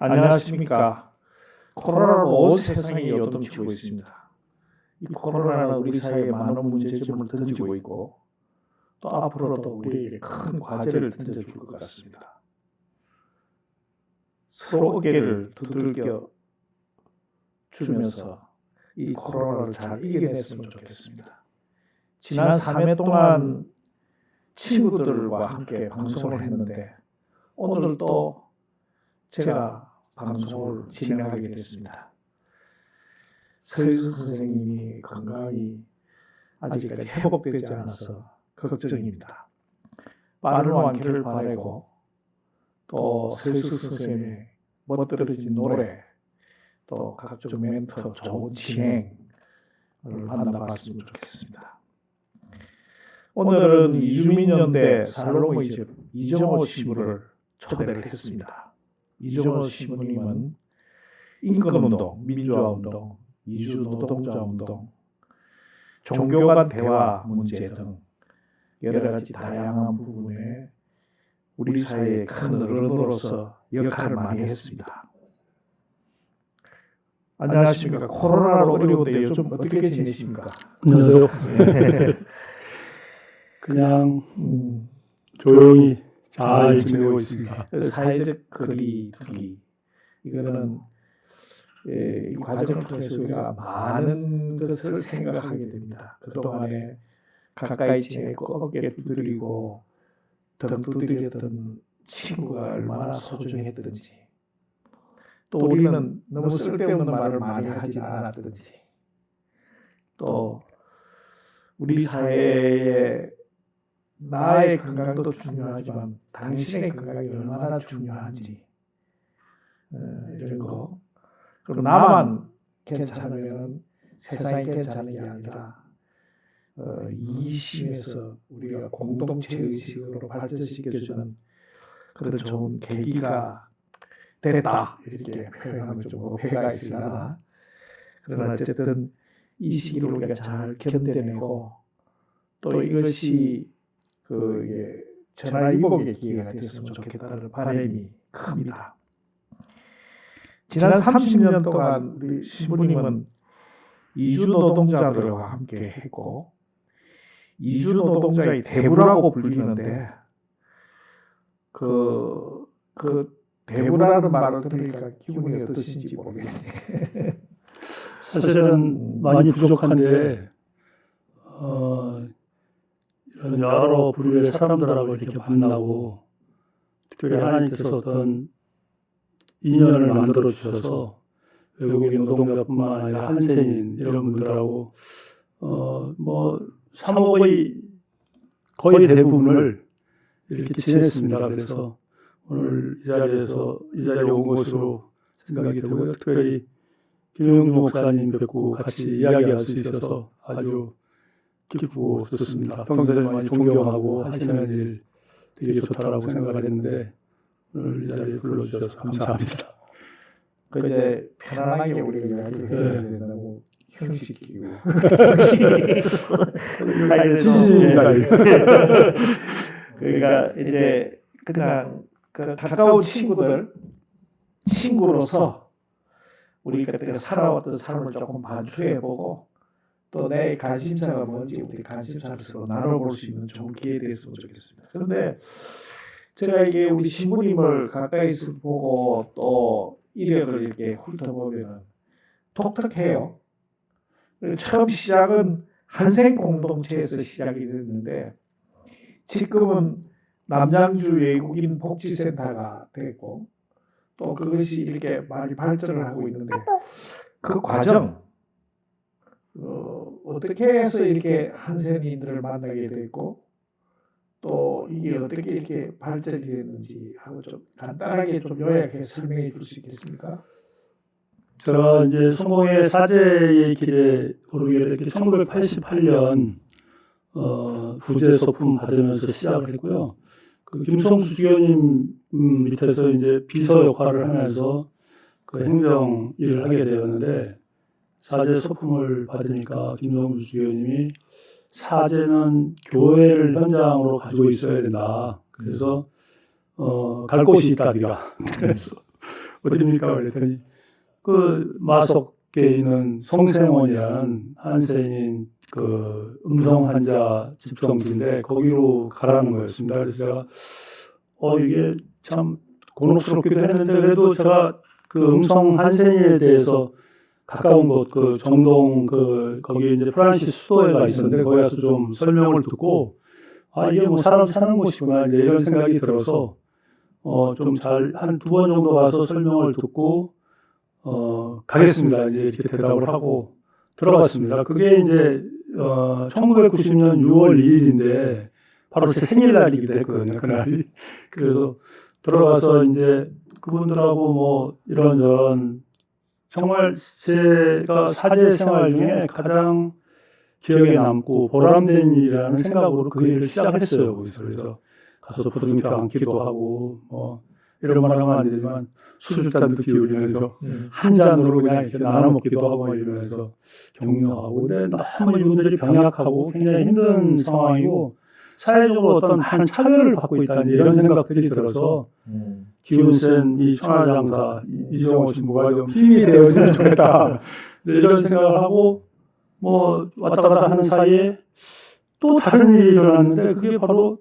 안녕하십니까. 코로나로 온 세상이 요동치고 있습니다. 이 코로나는 우리 사회에 많은 문제점을 던지고 있고 또 앞으로도 우리에게 큰 과제를 던져줄 것 같습니다. 서로 어깨를 두들겨 주면서 이 코로나를 잘 이겨냈으면 좋겠습니다. 지난 3회 동안 친구들과 함께 방송을 했는데 오늘 또 제가 방송을 진행하게 됐습니다. 서유석 선생님이 건강이 아직까지 회복되지 않아서 걱정입니다. 빠른 완쾌를 바라고 또 서유석 선생님의 멋들어진 노래 또 각종 멘트 좋은 진행을 만나봤으면 좋겠습니다. 오늘은 이주민연대 살로모이즈 이정호 시부를 초대를 했습니다. 이정호 시부님은 인권운동, 민주화운동, 이주노동자운동, 종교 간 대화 문제 등 여러 가지 다양한 부분에 우리 사회의 큰 어른으로서 역할을 많이 했습니다. 안녕하십니까. 코로나로 어려운데 요즘 어떻게 지내십니까? 안녕하세요. 그냥 조용히 잘 지내고 있습니다. 사회적 거리 두기 이거는 이 과정을 통해서 우리가 많은 것을 생각하게 됩니다. 그동안에 가까이 지내고 어깨 두드리고 등 두드렸던 친구가 얼마나 소중했던지 또 우리는 너무 쓸데없는 말을 많이 하지 않았던지 또 우리 사회에 나의 건강도 중요하지만 당신의 건강이 얼마나 중요한지 이런 거. 그럼 나만 괜찮으면 세상이 괜찮은 게 아니라 이심에서 우리가 공동체 의식으로 발전시켜주는 그런 좋은 계기가 됐다 이렇게 표현하면 좀 오해가 있으나 그러나 어쨌든 이 시기를 우리가 잘 견뎌내고 또 이것이 전화위복의 기회가 됐으면 좋겠다는 바람이 큽니다. 지난 30년 동안 우리 신부님은 이주노동자들과 함께 했고 이주노동자의 대부라고 불리는데 그 대부라는 말을 들으니까 기분이 어떠신지 모르겠네요. 사실은 많이 부족한데 이런 여러 부류의 사람들하고 이렇게 만나고 특별히 하나님께서 어떤 인연을 만들어 주셔서 외국인 노동자뿐만 아니라 한센인 이런 분들하고 사목의 거의 대부분을 이렇게 지냈습니다. 그래서 오늘 이 자리에 온 것으로 생각이 되고요. 특별히 김영주 목사님 뵙고 같이 이야기할 수 있어서 아주 기쁘고 좋습니다. 평소에 많이 존경하고 하시는 일 되게 좋다라고 생각을 했는데 오늘 이 자리에 불러주셔서 감사합니다. 이제 편안하게 우리가 이야기를 해야 된다고 형식이고 진심입니다. 그러니까 이제 그냥 가까운 친구로서 우리가 그때 살아왔던 삶을 조금 반추해보고 또 내 관심사가 뭔지 우리 관심사를 서로 나눠볼 수 있는 좋은 기회가 됐으면 좋겠습니다. 그런데 제가 이게 우리 신부님을 가까이서 보고 또 이력을 이렇게 훑어보면 독특해요. 처음 시작은 한생 공동체에서 시작이 됐는데 지금은 남양주 외국인 복지센터가 됐고 또 그것이 이렇게 많이 발전을 하고 있는데 그 과정 어떻게 해서 이렇게 한센인들을 만나게 됐고 또 이게 어떻게 이렇게 발전이 됐는지 하고 좀 간단하게 좀 요약해 설명해 줄 수 있겠습니까? 제가 이제 성공의 사제의 길에 오르게 됐기 1988년 부재 소품 받으면서 시작을 했고요. 그 김성수 주교님 밑에서 이제 비서 역할을 하면서 그 행정 일을 하게 되었는데 사제 소품을 받으니까 김성수 주교님이 사제는 교회를 현장으로 가지고 있어야 된다. 그래서 갈 곳이 있다 네가. 그래서 어딥니까? 그랬더니 그 마석에 있는 성생원이라는 한센인 그 음성 환자 집성지인데 거기로 가라는 거였습니다. 그래서 제가 이게 참 곤혹스럽기도 했는데 그래도 제가 그 음성 한센인에 대해서 가까운 곳 그 정동 거기 이제 프랑스 수도회가 있었는데 거기 가서 좀 설명을 듣고 이게 뭐 사람 사는 곳이구나 이제 이런 생각이 들어서 좀 잘 한 2번 정도 가서 설명을 듣고 가겠습니다 이제 이렇게 대답을 하고 들어갔습니다. 그게 이제 1990년 6월 2일인데 바로 제 생일날이기도 했거든요 그날이. 그래서 들어가서 이제 그분들하고 뭐 이런저런 정말 제가 사제 생활 중에 가장 기억에 남고 보람된 일이라는 생각으로 그 일을 시작했어요. 거기서. 그래서 가서 부둥켜 안기도 하고 뭐 이런 말 하면 안 되지만 수술잔도 기울이면서 한 잔으로 그냥 이렇게 나눠 먹기도 하고 이러면서 격려하고. 근데 너무 이분들이 병약하고 굉장히 힘든 상황이고 사회적으로 어떤 한 차별을 받고 있다는 이런 생각들이 들어서 기운 센 이 천하장사 이정호 신부가 좀 힘이 되어주면 좋겠다 이런 생각을 하고 뭐 왔다 갔다 하는 사이에 또 다른 일이 일어났는데 그게 바로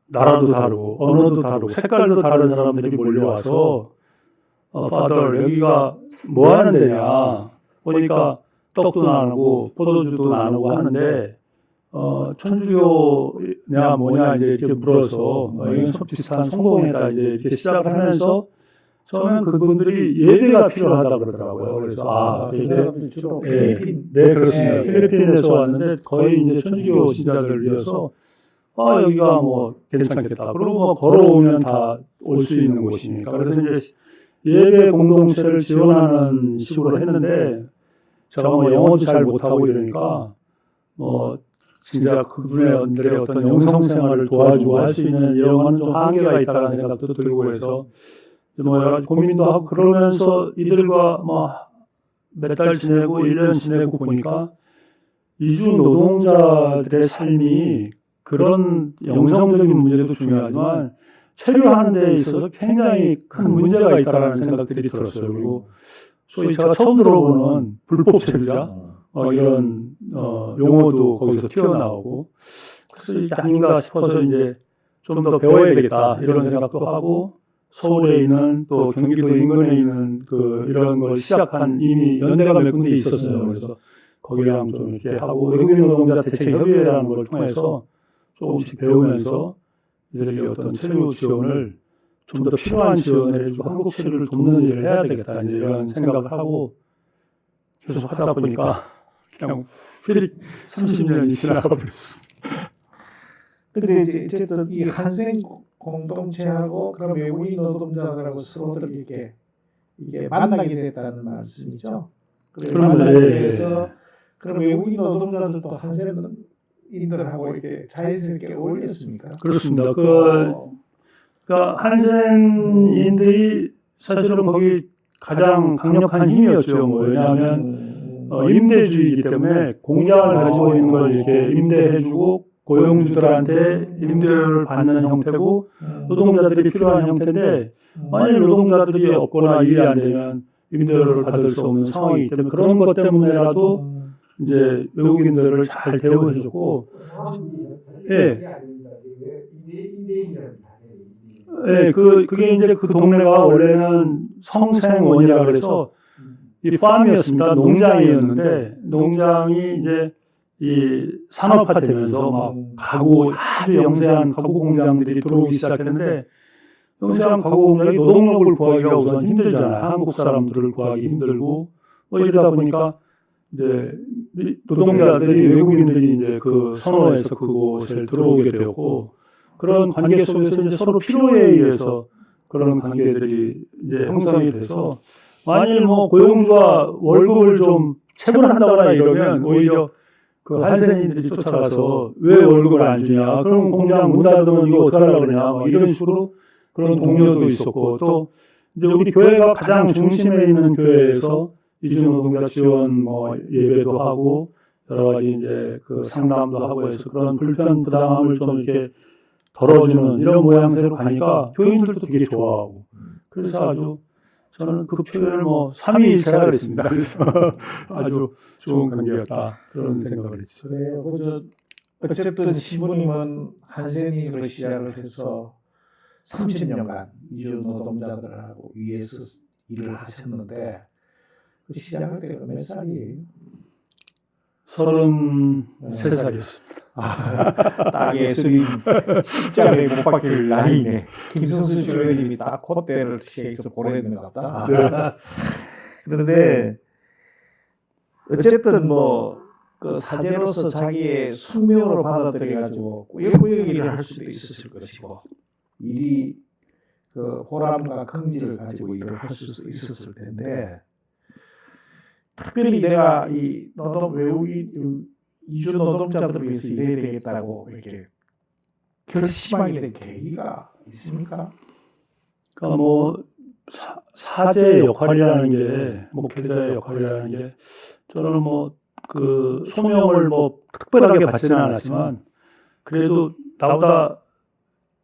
나라도 다르고 언어도 다르고 색깔도 다른 사람들이 몰려와서 파더 여기가 뭐 하는 데냐 보니까 떡도 나누고 포도주도 나누고 하는데 천주교냐 뭐냐 이제 이렇게 물어서 이런 비슷한 성공회다 이제 이렇게 시작을 하면서 처음엔 그분들이 예배가 필요하다 그러더라고요. 그래서 이게 주로 필리핀 네 그렇습니다. 필리핀에서 왔는데 거의 이제 천주교 신자들을 위해서 여기가 뭐 괜찮겠다. 그리고 뭐 걸어오면 다 올 수 있는 곳이니까. 그래서 이제 예배 공동체를 지원하는 식으로 했는데 제가 뭐 영어도 잘 못하고 이러니까 뭐 진짜 그분들의 어떤 영성 생활을 도와주고 할 수 있는 이런 거는 좀 한계가 있다는 생각도 들고 해서 뭐 여러 가지 고민도 하고 그러면서 이들과 뭐 몇 달 지내고 1년 지내고 보니까 이주 노동자들의 삶이 그런 영성적인 문제도 중요하지만 체류하는 데 있어서 굉장히 큰 문제가 있다는 생각들이 들었어요. 그리고 소위 제가 처음 들어보는 불법 체류자 이런 용어도 거기서 튀어나오고 그래서 이게 아닌가 싶어서 이제 좀 더 배워야 되겠다 이런 생각도 하고 서울에 있는 또 경기도 인근에 있는 이런 걸 시작한 이미 연대가 몇 군데 있었어요. 그래서 거기랑 좀 이렇게 하고 외국인 노동자 대책 협의회라는 걸 통해서 조금씩 배우면서 이들에게 어떤 체류 지원을 좀 더 필요한 지원을 해주고 한국 체류를 돕는 일을 해야 되겠다 이제 이런 생각을 하고 계속 하다 보니까 그냥 30년이 지나가 버렸습니다. 근데 이제 어쨌든 이 한생 공동체하고 그런 외국인 노동자들하고 서로들 이게 만나게 됐다는 말씀이죠. 그런데 그래서 그런 외국인 노동자들도 한센인들하고 이렇게 자연스럽게 어울렸습니까? 그렇습니다. 그러니까 한센인들이 사실은 거기 가장 강력한 힘이었죠. 왜냐하면 임대주의이기 때문에 공장을 가지고 있는 걸 이렇게 임대해주고 고용주들한테 임대료를 받는 형태고 노동자들이 필요한 형태인데 만일 노동자들이 없거나 일이 안 되면 임대료를 받을 수 없는 상황이기 때문에 그런 것 때문에라도 이제 외국인들을 잘 대우해줬고, 그게 이제 그 동네가 원래는 성생원이라 그래서 이 팜이었습니다. 농장이었는데 농장이 이제 이 산업화되면서 막 아주 영세한 가구 공장들이 들어오기 시작했는데 영세한 가구 공장이 노동력을 구하기가 우선 힘들잖아요. 한국 사람들을 구하기 힘들고 이러다 보니까 이제 노동자들이 외국인들이 이제 그 선호해서 그곳을 들어오게 되었고 그런 관계 속에서 이제 서로 필요에 의해서 그런 관계들이 이제 형성이 돼서 만일 뭐 고용주가 월급을 좀 체불한다거나 이러면 오히려 그 한센인들이 쫓아가서 왜 월급을 안 주냐, 그럼 공장 문 닫으면 이거 어떡하려고 그러냐, 뭐 이런 식으로 그런 동료도 있었고 또 이제 우리 교회가 가장 중심에 있는 교회에서 이주노동자 지원 뭐 예배도 하고 여러 가지 이제 그 상담도 하고 해서 그런 불편 부당함을 좀 이렇게 덜어주는 이런 모양새로 가니까 교인들도 되게 좋아하고 그래서 아주 저는 그 표현을 뭐 삼위일체라 그랬습니다. 그래서 아주 좋은 관계였다 그런 생각을 했죠. 그래요. 어쨌든 시부님은 한센이로 시작을 해서 30년간 이주 노동자들하고 위에서 일을 하셨는데 그 시작할 때가 몇 살이에요? 33살이었습니다. 딱 예수님 십자가에 못 박힐 나이네. 김성수 주연님이 딱 그때를 시에서 보내는 것 같다. 그런데 어쨌든 뭐 그 사제로서 자기의 숙명으로 받아들여가지고 꾸역꾸역 일을 할 수도 있었을 것이고 일이 그 보람과 긍지를 가지고 일을 할 수도 있었을 텐데 특별히 내가 이 노동 외국인 이주 노동자들을 위해서 일해야 되겠다고 이렇게 결심하게 된 계기가 있습니까? 그러니까 뭐 사제의 역할이라는 게 목회자의 역할이라는 게 저는 뭐 그 소명을 뭐 특별하게 받지는 않았지만 그래도 나보다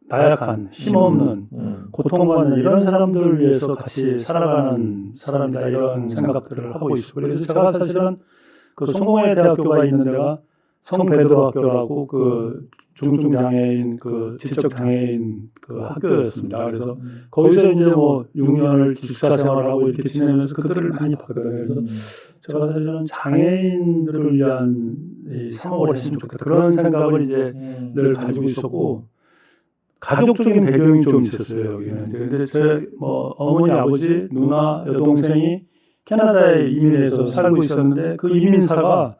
나약한 힘없는 고통받는 이런 사람들을 위해서 같이 살아가는 사람이다 이런 생각들을 하고 있어요. 그래서 제가 사실은 그 성공회 대학교가 있는 데가 성베드로학교라고 그 중증장애인 그 지적장애인 그 학교였습니다. 그래서 거기서 이제 뭐 6년을 기숙사 생활을 하고 이렇게 지내면서 그들을 많이 봤거든요. 그래서 제가 사실은 장애인들을 위한 이 사업을 했으면 좋겠다 그런 생각을 이제 늘 가지고 있었고 가족적인 배경이 좀 있었어요. 여기는. 근데 제 뭐 어머니, 아버지, 누나, 여동생이 캐나다에 이민해서 살고 있었는데 그 이민사가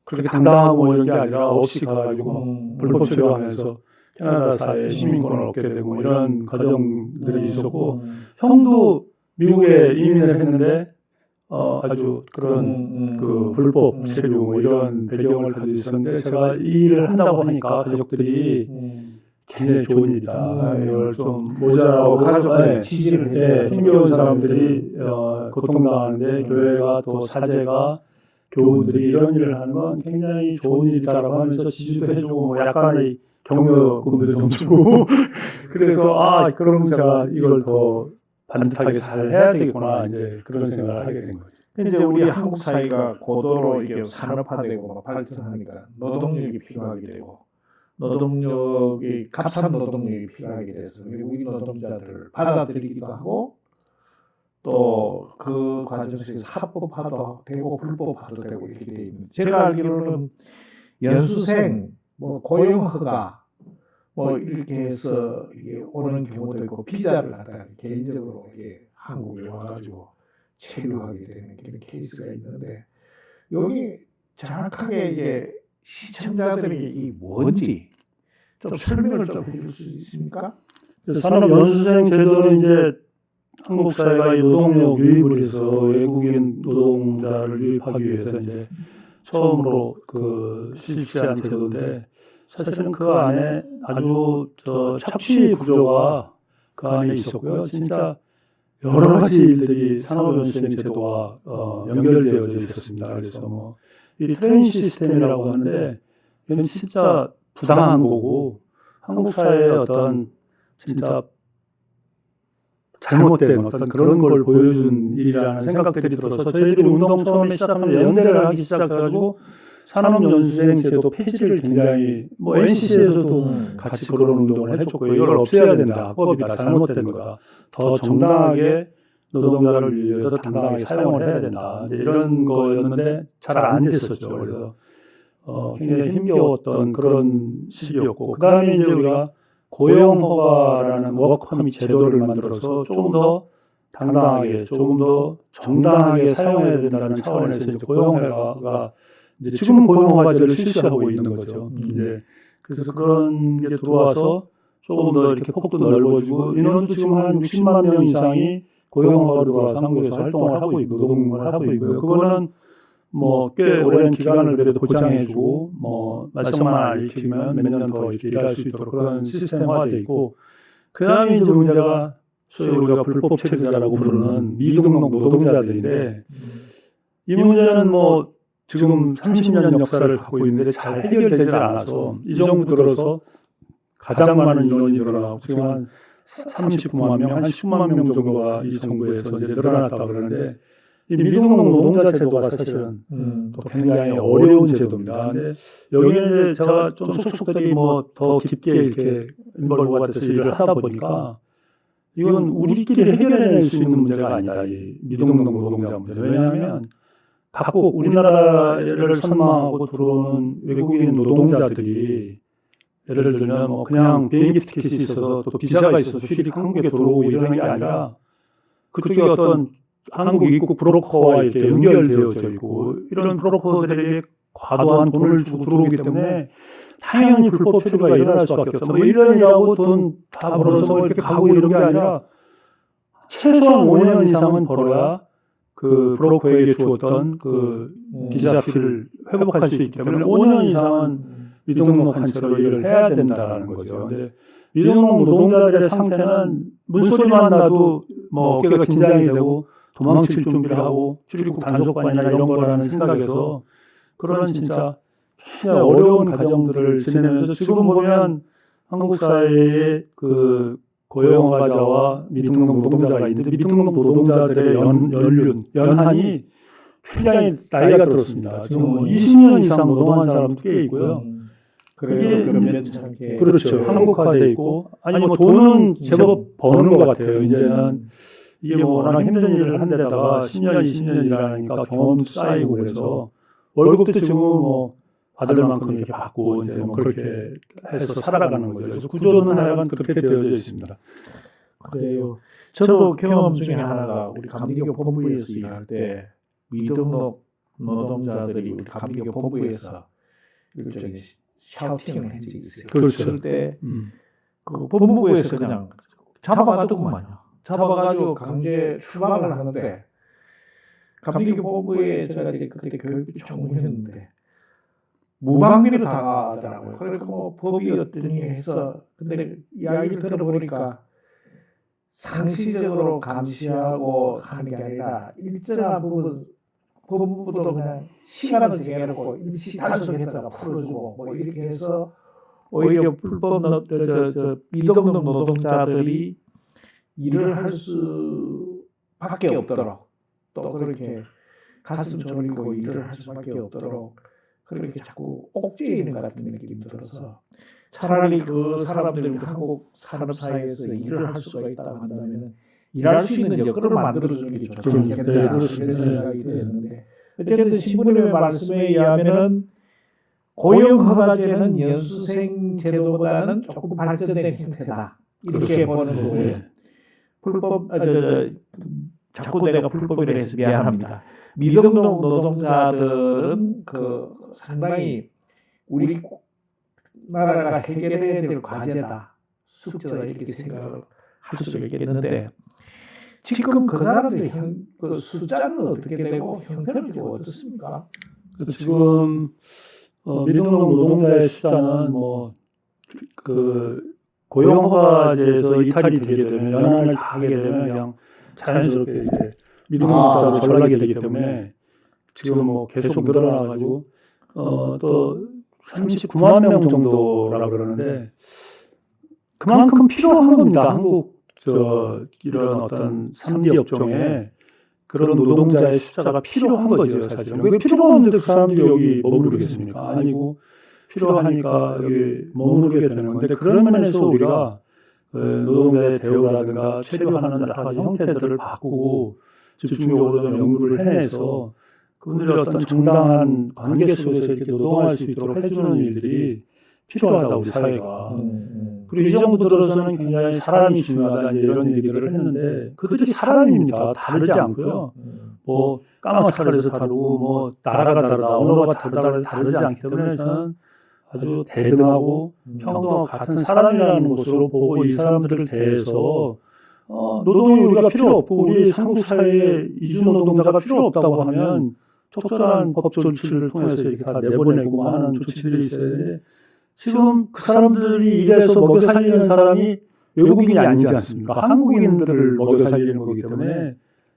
그렇게 당당하고 이런 게 아니라 없이 가가지고 불법 체류하면서 캐나다사의 시민권을 얻게 되고 이런 과정들이 있었고 형도 미국에 이민을 했는데 아주 그런 그 불법 체류 뭐 이런 배경을 가지고 있었는데 제가 이 일을 한다고 하니까 가족들이 굉장히 좋은 일이다. 이걸 좀 모자라고 가족들이 지지를 해요. 힘겨운 사람들이 고통당하는데 교회가 또 사제가 교우들이 이런 일을 하는 건 굉장히 좋은 일이다라고 하면서 지지도 해주고 뭐 약간의 격려금도 좀 주고 그래서 그럼 제가 이걸 더 반듯하게 잘 해야 되겠구나 이제 그런 생각을 하게 된 거죠. 이제 우리 한국 사회가 고도로 이게 산업화되고 발전하니까 노동력이 필요하게 되고 노동력이 값싼 노동력이 필요하게 돼서 외국인 노동자들을 받아들이기도 하고 또 그 과정에서 합법화도 되고 불법화도 되고 이렇게 돼 있는. 제가 알기로는 연수생, 뭐 고용허가, 뭐 이렇게 해서 이게 오는 경우도 있고 비자를 갖다가 개인적으로 이게 한국에 와가지고 체류하게 되는 그런 케이스가 있는데 여기 정확하게 이게 시청자들에게 이 뭔지 좀 설명을 좀 해줄 수 있습니까? 산업연수생 제도는 이제 한국 사회가 노동력 유입을 해서 외국인 노동자를 유입하기 위해서 이제 처음으로 그 실시한 제도인데 사실은 그 안에 아주 착취 구조가 그 안에 있었고요. 진짜 여러 가지 일들이 산업연수생 제도와 연결되어져 있었습니다. 그래서 뭐 이 트레인 시스템이라고 하는데 이건 진짜 부당한 거고 한국 사회의 어떤 진짜 잘못된 어떤 그런 걸 보여준 일이라는 생각들이 들어서 저희들이 운동 처음에 시작하면서 연대를 하기 시작해가지고 산업연수생 제도 폐지를 굉장히 뭐 NCC에서도 같이 그런 운동을 해줬고 이걸 없애야 된다. 합법이다. 잘못된 거다. 더 정당하게 노동자를 위해서 당당하게 사용을 해야 된다. 이제 이런 거였는데 잘 안 됐었죠. 그래서 굉장히 힘겨웠던 그런 시기였고 그 다음에 이제 우리가 고용허가라는 워크퍼밋 제도를 만들어서 조금 더 당당하게, 조금 더 정당하게 사용해야 된다는 차원에서 이제 고용허가가 이제 지금 고용허가제를 실시하고 있는 거죠. 이제 그래서 그런 게 들어와서 조금 더 이렇게 폭도 넓어지고 인원도 지금 한 60만 명 이상이 고용허가로 들어와서 한국에서 활동을 하고 있고 노동을 하고 있고요. 그거는 뭐 꽤 오랜 기간을 그래도 보장해주고 뭐 말썽만 안 일으키면 몇 년 더 이렇게 일할 수 있도록 그런 시스템화되어 있고 그 다음에 이제 문제가 소위 우리가 불법 체류자라고 부르는 미등록 노동자들인데 이 문제는 뭐 지금 30년 역사를 갖고 있는데 잘 해결되지 않아서 이 정부 들어서 가장 많은 인원이 늘어나고 지금 한 39만 명, 한 10만 명 정도가 이 정부에서 이제 늘어났다 그러는데 이 미등록 노동자 제도가 사실은 또 굉장히 어려운 제도입니다. 근데 여기는 이제 제가 좀 속속들이 뭐 더 깊게 이렇게 인벌브가 돼서 일을 하다 보니까 이건 우리끼리 해결해낼 수 있는 문제가 아니다. 이 미등록 노동자 문제. 왜냐하면 각국 우리나라를 선망하고 들어오는 외국인 노동자들이 예를 들면 뭐 그냥 비행기 티켓이 있어서 또 비자가 있어서 휘리 한국에 들어오고 이러는 게 아니라 그쪽에 어떤 한국 입국 브로커와 이렇게 연결되어져 있고 이런 브로커들에게 과도한 돈을 주고 들어오기 때문에 당연히 불법 체류가 일어날 수밖에 없어. 뭐 1년이라고 돈 다 벌어서 뭐 이렇게 가고 이런 게 아니라 최소한 5년 이상은 벌어야 그 브로커에게 주었던 그 비자 피를 회복할 수 있기 때문에 5년 이상은 미등록한 채로 일을 해야 된다는 거죠. 근데 미등록 노동자들의 상태는 문소리만 나도 뭐 어깨가 긴장이 되고 도망칠 준비를 하고 출입국 단속반이나 이런 거라는 생각에서 그런 진짜 굉장히 어려운 가정들을 지내면서 지금 보면 한국 사회에 그 고용화자와 미등록 노동자가 있는데 미등록 노동자들의 연한이 굉장히 나이가 들었습니다. 지금 20년 이상 노동한 사람도 꽤 있고요. 그게 그렇죠. 한국화돼 있고 아니 뭐 돈은 제법 버는 것 같아요. 이제는 이게 뭐 워낙 힘든 일을 한 데다가 10년, 20년 일하니까 경험도 쌓이고 그래서 월급도 지금 뭐 받을 만큼 이렇게 받고 이제 뭐 그렇게 해서 살아가는 거죠. 그래서 구조는 하여간 그렇게 되어져 있습니다. 그래요. 저도 경험 중에 하나가 우리 감리교 본부에서 일할 때 미등록 노동자들이 우리 감리교 본부에서 일종의 샤우팅을 한 적이 있어요. 그렇죠. 그때 그 법무부에서 그냥 잡아가더구만요. 잡아가지고 강제 추방을 하는데 감리교 본부에 제가 이제 그때 교육부 총무였는데 무방비로 당하더라고요. 그러니까 뭐 법이 어떠니 해서 근데 이야기를 들어보니까 상시적으로 감시하고 하는 게 아니라 일정한 부분 법무부도 그냥 시간을 정해놓고 일시 단속했다가 풀어주고 뭐 이렇게 해서 오히려 불법 미등록 노동자들이 일을 할 수밖에 없도록 또 그렇게 가슴 졸이고 일을 할 수밖에 없도록 그렇게 자꾸 옥죄에 있는 것 같은 느낌이 들어서 차라리 그 사람들이 한국 산업 사회에서 일을 할 수가 있다고 한다면 일할 수 있는 여건을 만들어주는 게 좋지 않겠다 이런 생각이 드는데 어쨌든 신부님의 말씀에 의하면은 고용허가제는 연수생 제도보다는 조금 발전된 형태다 이렇게 보는 거고요. 불법 자꾸 내가 불법이라 해서 미안합니다. 미등록 노동자들은 그 상당히 우리 나라가 해결해야 될 과제다, 숙제다 이렇게 생각을 할 수 있겠는데 지금 그 사람들의 그 숫자는 어떻게 되고 형편은 어떻습니까? 지금 미등록 노동자의 숫자는 뭐 그 고용허가제에서 이탈이 되게 되면 연한을 다 하게 되면 그냥 자연스럽게 이렇게 미등록자로 전락이 되기 때문에 지금 뭐 계속 늘어나가지고 또 39만 명 정도라고 그러는데 그만큼 필요한 겁니다. 한국 이런 어떤 3D 업종에 그런 노동자의 숫자가 필요한 거죠, 사실은. 왜 필요가 없는데 그 사람들이 여기 머무르겠습니까? 아니고 필요하니까 여기 머무르게 되는 건데 그런 면에서 우리가 노동자의 대우라든가 체류하는 여러 가지 형태들을 바꾸고 집중적으로 좀 연구를 해내서 그분들의 어떤 정당한 관계 속에서 이렇게 노동할 수 있도록 해주는 일들이 필요하다, 우리 사회가. 그리고 이 정부 들어서는 굉장히 사람이 중요하다, 이제 이런 얘기들을 했는데 그들이 사람입니다. 다르지 않고요. 뭐 까맣다고 해서 다르고 뭐 나라가 다르다, 언어가 다르다 해서 다르지 않기 때문에 저는 아주 대등하고 평등하고 같은 사람이라는 것으로 보고 이 사람들을 대해서 노동이 우리가 필요 없고 우리 한국 사회에 이주 노동자가 필요 없다고 하면 적절한 법 조치를 통해서 이렇게 다 내보내고 하는 조치들이 있어야 되는데 지금 그 사람들이 일해서 먹여 살리는 사람이 외국인이 아니지 않습니까? 한국인들을 먹여 살리는 거기 때문에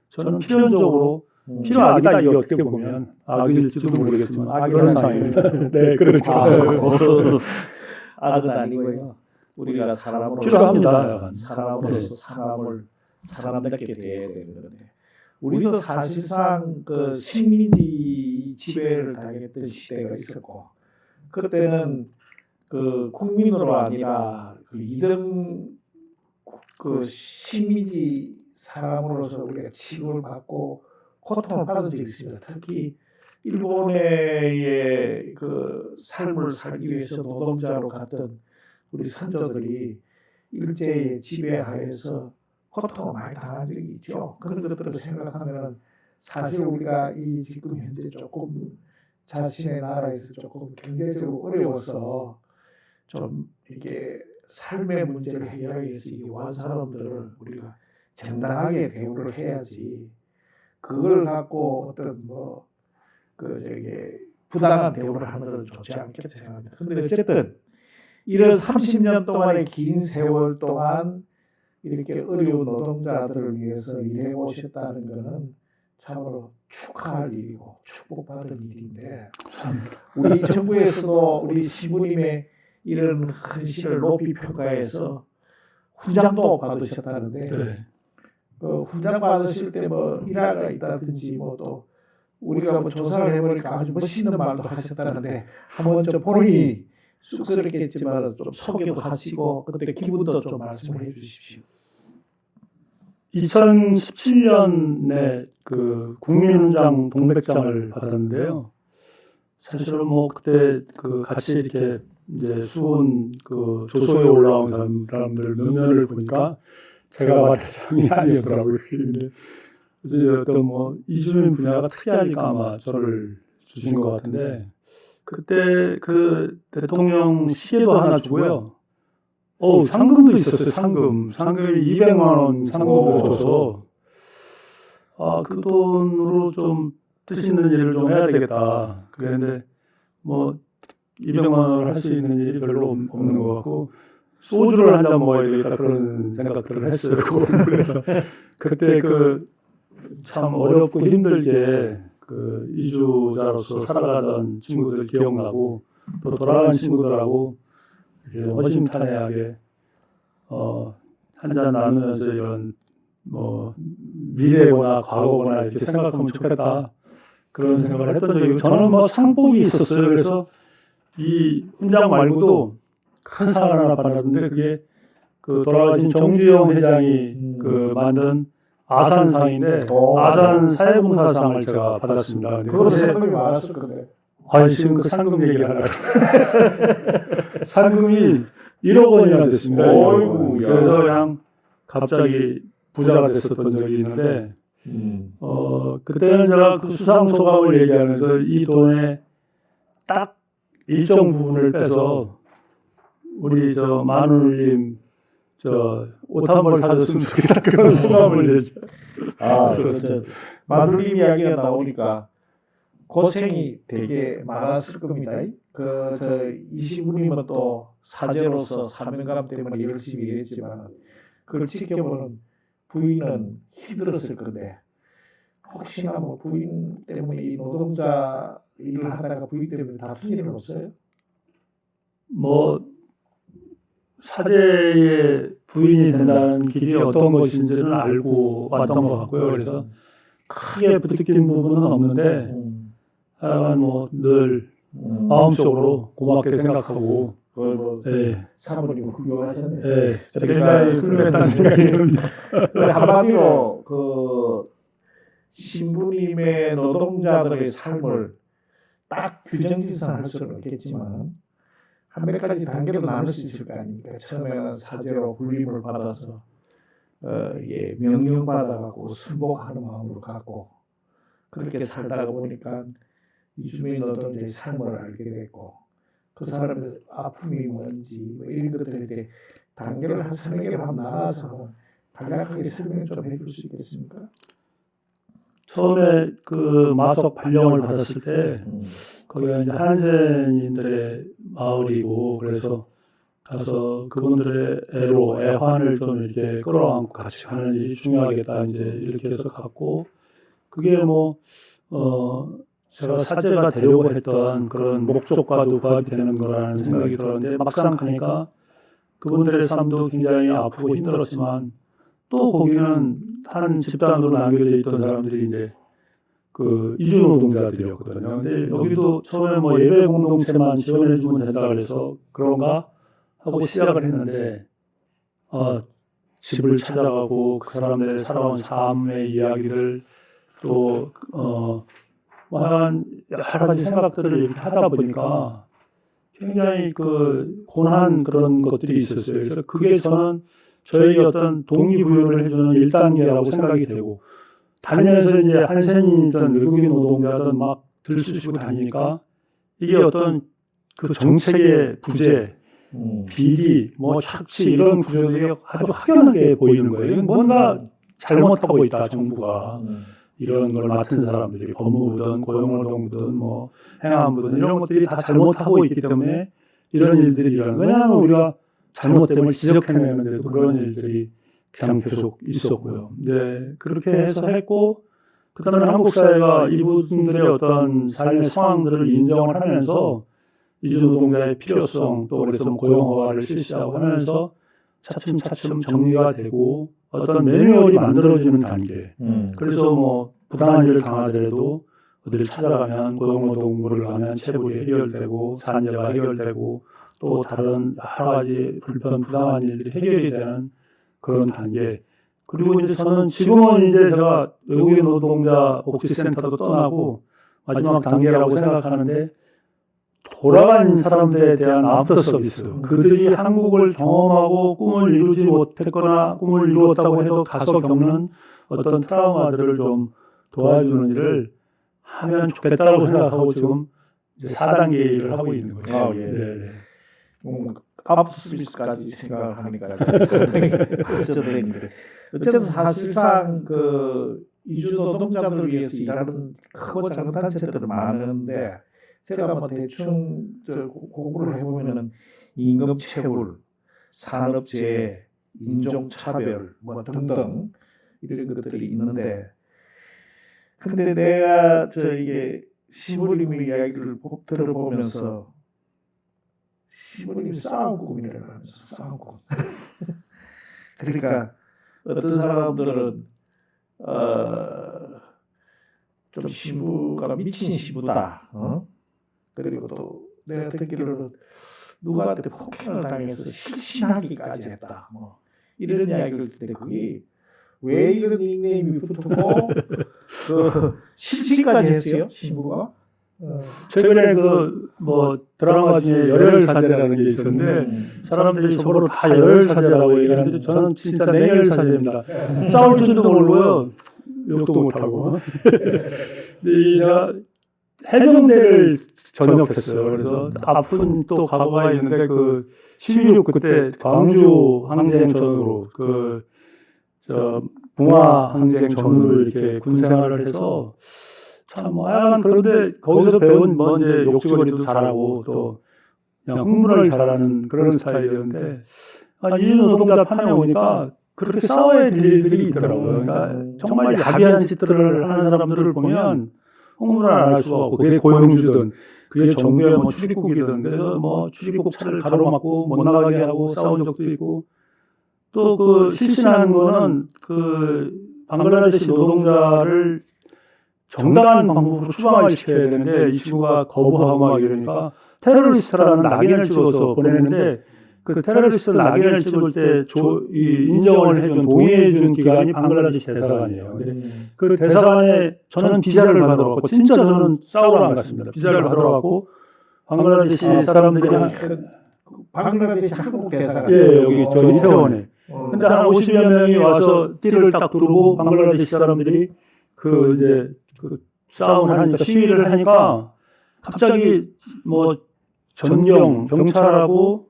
저는 필연적으로 필요악이다, 이게 어떻게 보면 악일지도 모르겠지만 그런 상황입니다. 네, 그렇죠. 악은 아니고요. 우리가 사람으로 필요합니다. 사람으로서 사람답게 대해야 되는데 우리도 사실상 그 식민지 지배를 당했던 시대가 있었고 그때는 그 국민으로 아니라 그 2등 그 식민지 사람으로서 우리가 취급을 받고 고통을 받은 적이 있습니다. 특히 일본의 그 삶을 살기 위해서 노동자로 갔던 우리 선조들이 일제의 지배하에서 고통을 많이 당한 적이 있죠. 그런 것들을 생각하면 사실 우리가 이 지금 현재 조금 자신의 나라에서 조금 경제적으로 어려워서 좀 이게 삶의 문제를 해결하기 위해서 이 wan 사람들을 우리가 정당하게 대우를 해야지 그걸 갖고 어떤 부당한 대우를 하는 건 좋지 않겠다 생각합니다. 그런데 어쨌든 이런 30년 동안의 긴 세월 동안 이렇게 어려운 노동자들을 위해서 일해 오셨다는 것은 참으로 축하할 일이고 축복받을 일인데 우리 정부에서도 우리 시부님의 이런 헌신을 높이 평가해서 훈장도 받으셨다는데 네. 그 훈장 받으실 때 일화가 있다든지 또 우리가 조사를 해보니까 아주 멋있는 말도 하셨다는데 한번 좀 본인이 쑥스럽겠지만 좀 소개도 하시고 그때 기분도 좀 말씀을 해주십시오. 2017년에 그 국민훈장 동백장을 받았는데요. 사실은 그때 그 같이 이렇게 이제 수훈 그 조소에 올라온 사람들 몇 면을 보니까 제가 받은 상이 아니었더라고요. 그래서 어떤 이주민 분야가 특이하니까 아마 저를 주신 것 같은데 그때 그 대통령 시계도 하나 주고요. 상금도 있었어요. 상금이 200만 원 상금을 줘서 그 돈으로 좀 뜻 있는 일을 좀 해야 되겠다. 그랬는데 200만 원을 할 수 있는 일이 별로 없는 것 같고 소주를 한 잔 먹어야 되겠다 그런 생각들을 했어요. 그래서 그때 참 어렵고 힘들게 그 이주자로서 살아가던 친구들 기억나고 또 돌아간 친구들하고 이렇게 허심탄회하게 한 잔 나누면서 이런 미래거나 과거거나 이렇게 생각하면 좋겠다 그런 생각을 했던 적이 있고 저는 상복이 있었어요. 그래서 이 훈장 말고도 큰 상을 하나 받았는데 그게 그 돌아가신 정주영 회장이 그 만든 아산상인데 아산 사회봉사상을 제가 받았습니다. 그거는 상금이 많았을 건데. 지금 그 상금 얘기를 하려고. 상금이 1억 원이나 됐습니다. 그래서 그냥 갑자기 부자가 됐었던 적이 있는데, 그때는 제가 그 수상소감을 얘기하면서 이 돈에 딱 일정 부분을 빼서 우리 마누님 옷 한 벌 사줬으면 좋겠다 그런 소감을 얘기했죠. 마누님 이야기가 나오니까 고생이 되게 많았을 겁니다. 이시부님은 또 사제로서 사명감 때문에 열심히 일했지만 그걸 지켜보는 부인은 힘들었을 건데 혹시나 부인 때문에 이 노동자 일을 하다가 부인 때문에 다툰 일은 없어요? 사제의 부인이 된다는 길이 어떤 것인지는 알고 왔던 것 같고요. 그래서 크게 부딪힌 부분은 없는데 하여간 늘 마음속으로 고맙게 생각하고 사모님을 훌륭하셨네요. 굉장히 훌륭했다는 생각이 듭니다. 한마디로 신부님의 노동자들의 삶을 딱 규정지상할 수는 없겠지만 한 몇 가지 단계로 나눌 수 있을 거 아닙니까? 처음에는 사제로 훈림을 받아서 명령받아갖고 순복하는 마음으로 갖고 그렇게 살다가 보니까 이주민 노동자의 삶을 알게 됐고 그 사람의 아픔이 뭔지 이런 것들에 단계를 한 서너 개로 한번 나눠서 간략하게 설명 좀 해줄 수 있겠습니까? 처음에 그 마석 발령을 받았을 때 거기가 이제 한센인들의 마을이고 그래서 가서 그분들의 애환을 좀 이렇게 끌어안고 같이 하는 일이 중요하겠다 이제 이렇게 해서 갔고 그게 제가 사제가 되려고 했던 그런 목적과도 부합이 되는 거라는 생각이 들었는데 막상 가니까 그분들의 삶도 굉장히 아프고 힘들었지만 또 거기는 한 집단으로 남겨져 있던 사람들이 이제 그 이주 노동자들이었거든요. 근데 여기도 처음에 뭐 예배 공동체만 지원해 주면 된다 그래서 그런가 하고 시작을 했는데 집을 찾아가고 그 사람들의 살아온 삶의 이야기를 또 한 여러 가지 생각들을 이렇게 하다 보니까 굉장히 그 고난 그런 것들이 있었어요. 그래서 그게 저는 저에게 어떤 동기부여를 해주는 1단계라고 생각이 되고 다니면서 이제 한센이든 외국인 노동자든 막 들쑤시고 다니니까 이게 어떤 그 정책의 부재, 비리, 뭐 착취 이런 구조들이 아주 확연하게 보이는 거예요. 이건 뭔가 잘못하고 있다, 정부가. 이런 걸 맡은 사람들이 법무부든 고용노동부든 뭐 행안부든 이런 것들이 다 잘못하고 있기 때문에 이런 일들이 일어나는. 왜냐하면 우리가 잘못됨을 지적해내는데도 그런 일들이 그냥 계속 있었고요. 네, 그렇게 해서 했고 그다음에 한국 사회가 이분들의 어떤 삶의 상황들을 인정을 하면서 이주노동자의 필요성 또 그래서 고용허가를 실시하고 하면서 차츰차츰 정리가 되고 어떤 매뉴얼이 만들어지는 단계. 그래서 뭐 부당한 일을 당하더라도 어디를 찾아가면 고용노동부를 가면 체불이 해결되고 산재가 해결되고 또 다른 여러 가지 불편 부당한 일들이 해결이 되는 그런 단계. 그리고 이제 저는 지금은 이제 제가 외국인 노동자 복지센터도 떠나고 마지막 단계라고 생각하는데 돌아간 사람들에 대한 아프터 서비스. 그들이 한국을 경험하고 꿈을 이루지 못했거나 꿈을 이루었다고 해도 가서 겪는 어떤 트라우마들을 좀 도와주는 일을 하면 좋겠다고 생각하고 지금 이제 4단계 일을 하고 있는 거죠. 예. 네. 아프터 서비스까지 생각을 하니까 어쨌든 사실상 그 이주 노동자들을 위해서 일하는 크고 작은 단체들은 많은데 제가 뭐 대충 공부를 해보면은 임금 체불, 산업재해, 인종차별 뭐 등등 이런 것들이 있는데, 근데 내가 이게 시부님의 이야기를 들어보면서 시부님이 싸움꾼이라고 하면서 싸움꾼. 그러니까 어떤 사람들은 좀 시부가 미친 시부다. 그리고 또 내가 듣기로는 누구한테 폭행을 당해서 실신하기까지 했다. 뭐 이런 이야기를 듣는데 그게 왜 이런 닉네임이 붙었고 그 실신까지 했어요, 시부가? 최근에 그 뭐 드라마 중에 열혈사제라는 게 있었는데 사람들이 저보고 다 열혈사제라고 얘기하는데 저는 진짜 내열사제입니다. 싸울 줄도 모르고요, 욕도 못하고. 근데 제가 해병대를 전역했어요. 그래서 아픈 또 과거가 있는데 그 12.6 그때 광주 항쟁 전으로 붕화 항쟁 전으로 이렇게 군 생활을 해서 참 하여간 그런데 거기서 배운 뭐 이제 욕지거리도 잘하고 또 그냥 흥분을 잘하는 그런 스타일이었는데 이주 노동자 판에 오니까 그렇게 싸워야 될 일들이 있더라고요. 그러니까 정말 야비한 짓들을 하는 사람들을 보면 흥분을 안 할 수가 없고 그게 고용주든 그게 정부의 뭐 출입국이든 그래서 뭐 출입국 차를 가로막고 못 나가게 하고 싸운 적도 있고 또 그 실신하는 거는 그 방글라데시 노동자를 정당한 방법으로 추방을 시켜야 되는데 이 친구가 거부하고 막 이러니까 테러리스트라는 낙인을 찍어서 보내는데 그 테러리스트 낙인을 찍을 때 인정을 해준 동의해준 기관이 방글라데시 대사관이에요. 그 대사관에 저는 비자를 받으러 갔고 진짜 저는 싸우러 안 갔습니다. 비자를 받으러 갔고 방글라데시 사람들이 방글라데시 한국 대사관 여기 저 이태원에 근데 한 50여 명이 와서 띠를 딱 두르고 방글라데시 사람들이 이제 싸움을 하니까 시위를 하니까 갑자기 뭐 경찰하고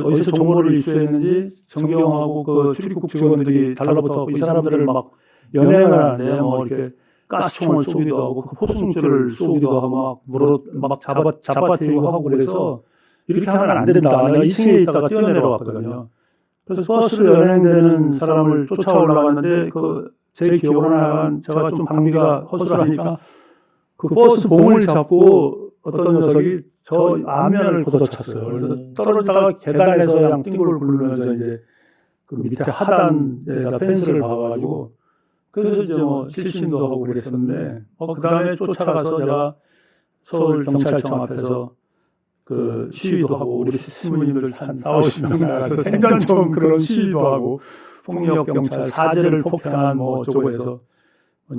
어디서 정보를 입수했는지 전경하고 출입국 직원들이 달라붙어서 이 사람들을 막 연행을 하는데 뭐 이렇게 가스총을 쏘기도 하고 포승줄을 쏘기도 하고 막 잡아떼고 하고 그래서 이렇게 하면 안 된다. 내가 2층에 있다가 뛰어내려왔거든요. 그래서 버스를 연행되는 사람을 쫓아 올라갔는데 제 기억으로는 제가 좀 방비가 허술하니까 그 버스 봉을 잡고 어떤 녀석이 저 앞면을 걷어찼어요. 그래서 떨어지다가 계단에서 그냥 띵굴을 굴면서 이제 그 밑에 하단에다 펜스를 박아가지고 그래서 이제 뭐 실신도 하고 그랬었는데 그 다음에 쫓아가서 제가 서울 경찰청 앞에서 그 시위도 하고 우리 신부님들 한 40~50명 나가서 생전 처음 그런 시위도 하고 폭력 경찰 사제를 폭행한 뭐 어쩌고 해서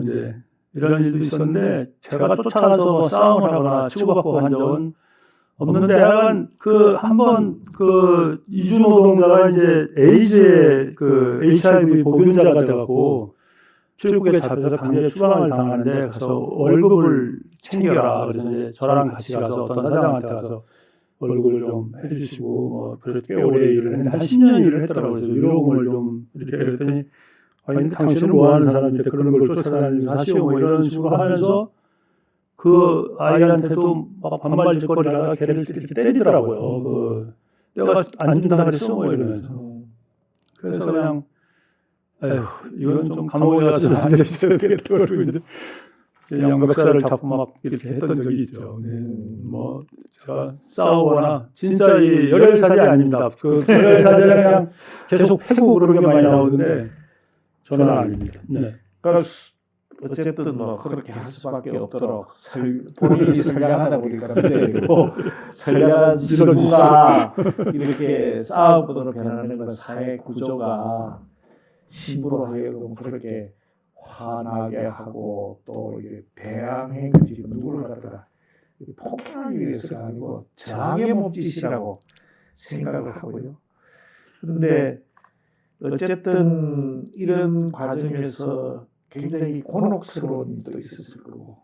이제 이런 일도 있었는데 제가 쫓아가서 싸움을 하거나 치고받고 한 적은 없는데 약간 그 한번 그 이주 노동자가 이제 에이즈의 그 HIV 보균자가 돼갖고 출국에 잡혀서 강제 추방을 당하는데 가서 월급을 챙겨라. 그래서 이제 저랑 같이 가서 어떤 사장한테 가서 월급을 좀 해주시고 뭐 그래도 꽤 오래 일을 했는데 한 10년 일을 했더라고요. 그래서 위로금을 좀 이렇게 그랬더니 아니 당신은 뭐 하는 사람인데 그런 걸 쫓아다니면서 하시오 뭐 이런 식으로 하면서 그 아이한테도 막 반말짓거리를 하다가 걔를 이렇게 때리더라고요. 그 내가 안 준다 그랬어 뭐 이러면서. 그래서 그냥 에휴 이건 좀 감옥에 가서 앉아 있어야 되겠다 그러고 이제 양벽사를 잡고 막 이렇게 했던 적이 있죠. 네. 뭐 제가 싸우거나 진짜 이 열혈살이 아닙니다. 그 열혈살이 그냥 계속 패고 그런 게 많이 나오는데 저는 아닙니다. 네. 그러니까 어쨌든 뭐 그렇게 할 수밖에 없도록 본인이 선량하다 보니까 믿어내고 선량한 신부가 이렇게 싸움으로 변하는 건 사회 구조가 신부로 하여금 그렇게 화나게 하고 또 이게 배양행지 누구를 갖다가 폭행하기 위해서가 아니고 저항의 몸짓이라고 생각을 하고요. 그런데 어쨌든 이런 과정에서 굉장히 곤혹스러운 일도 있었을 거고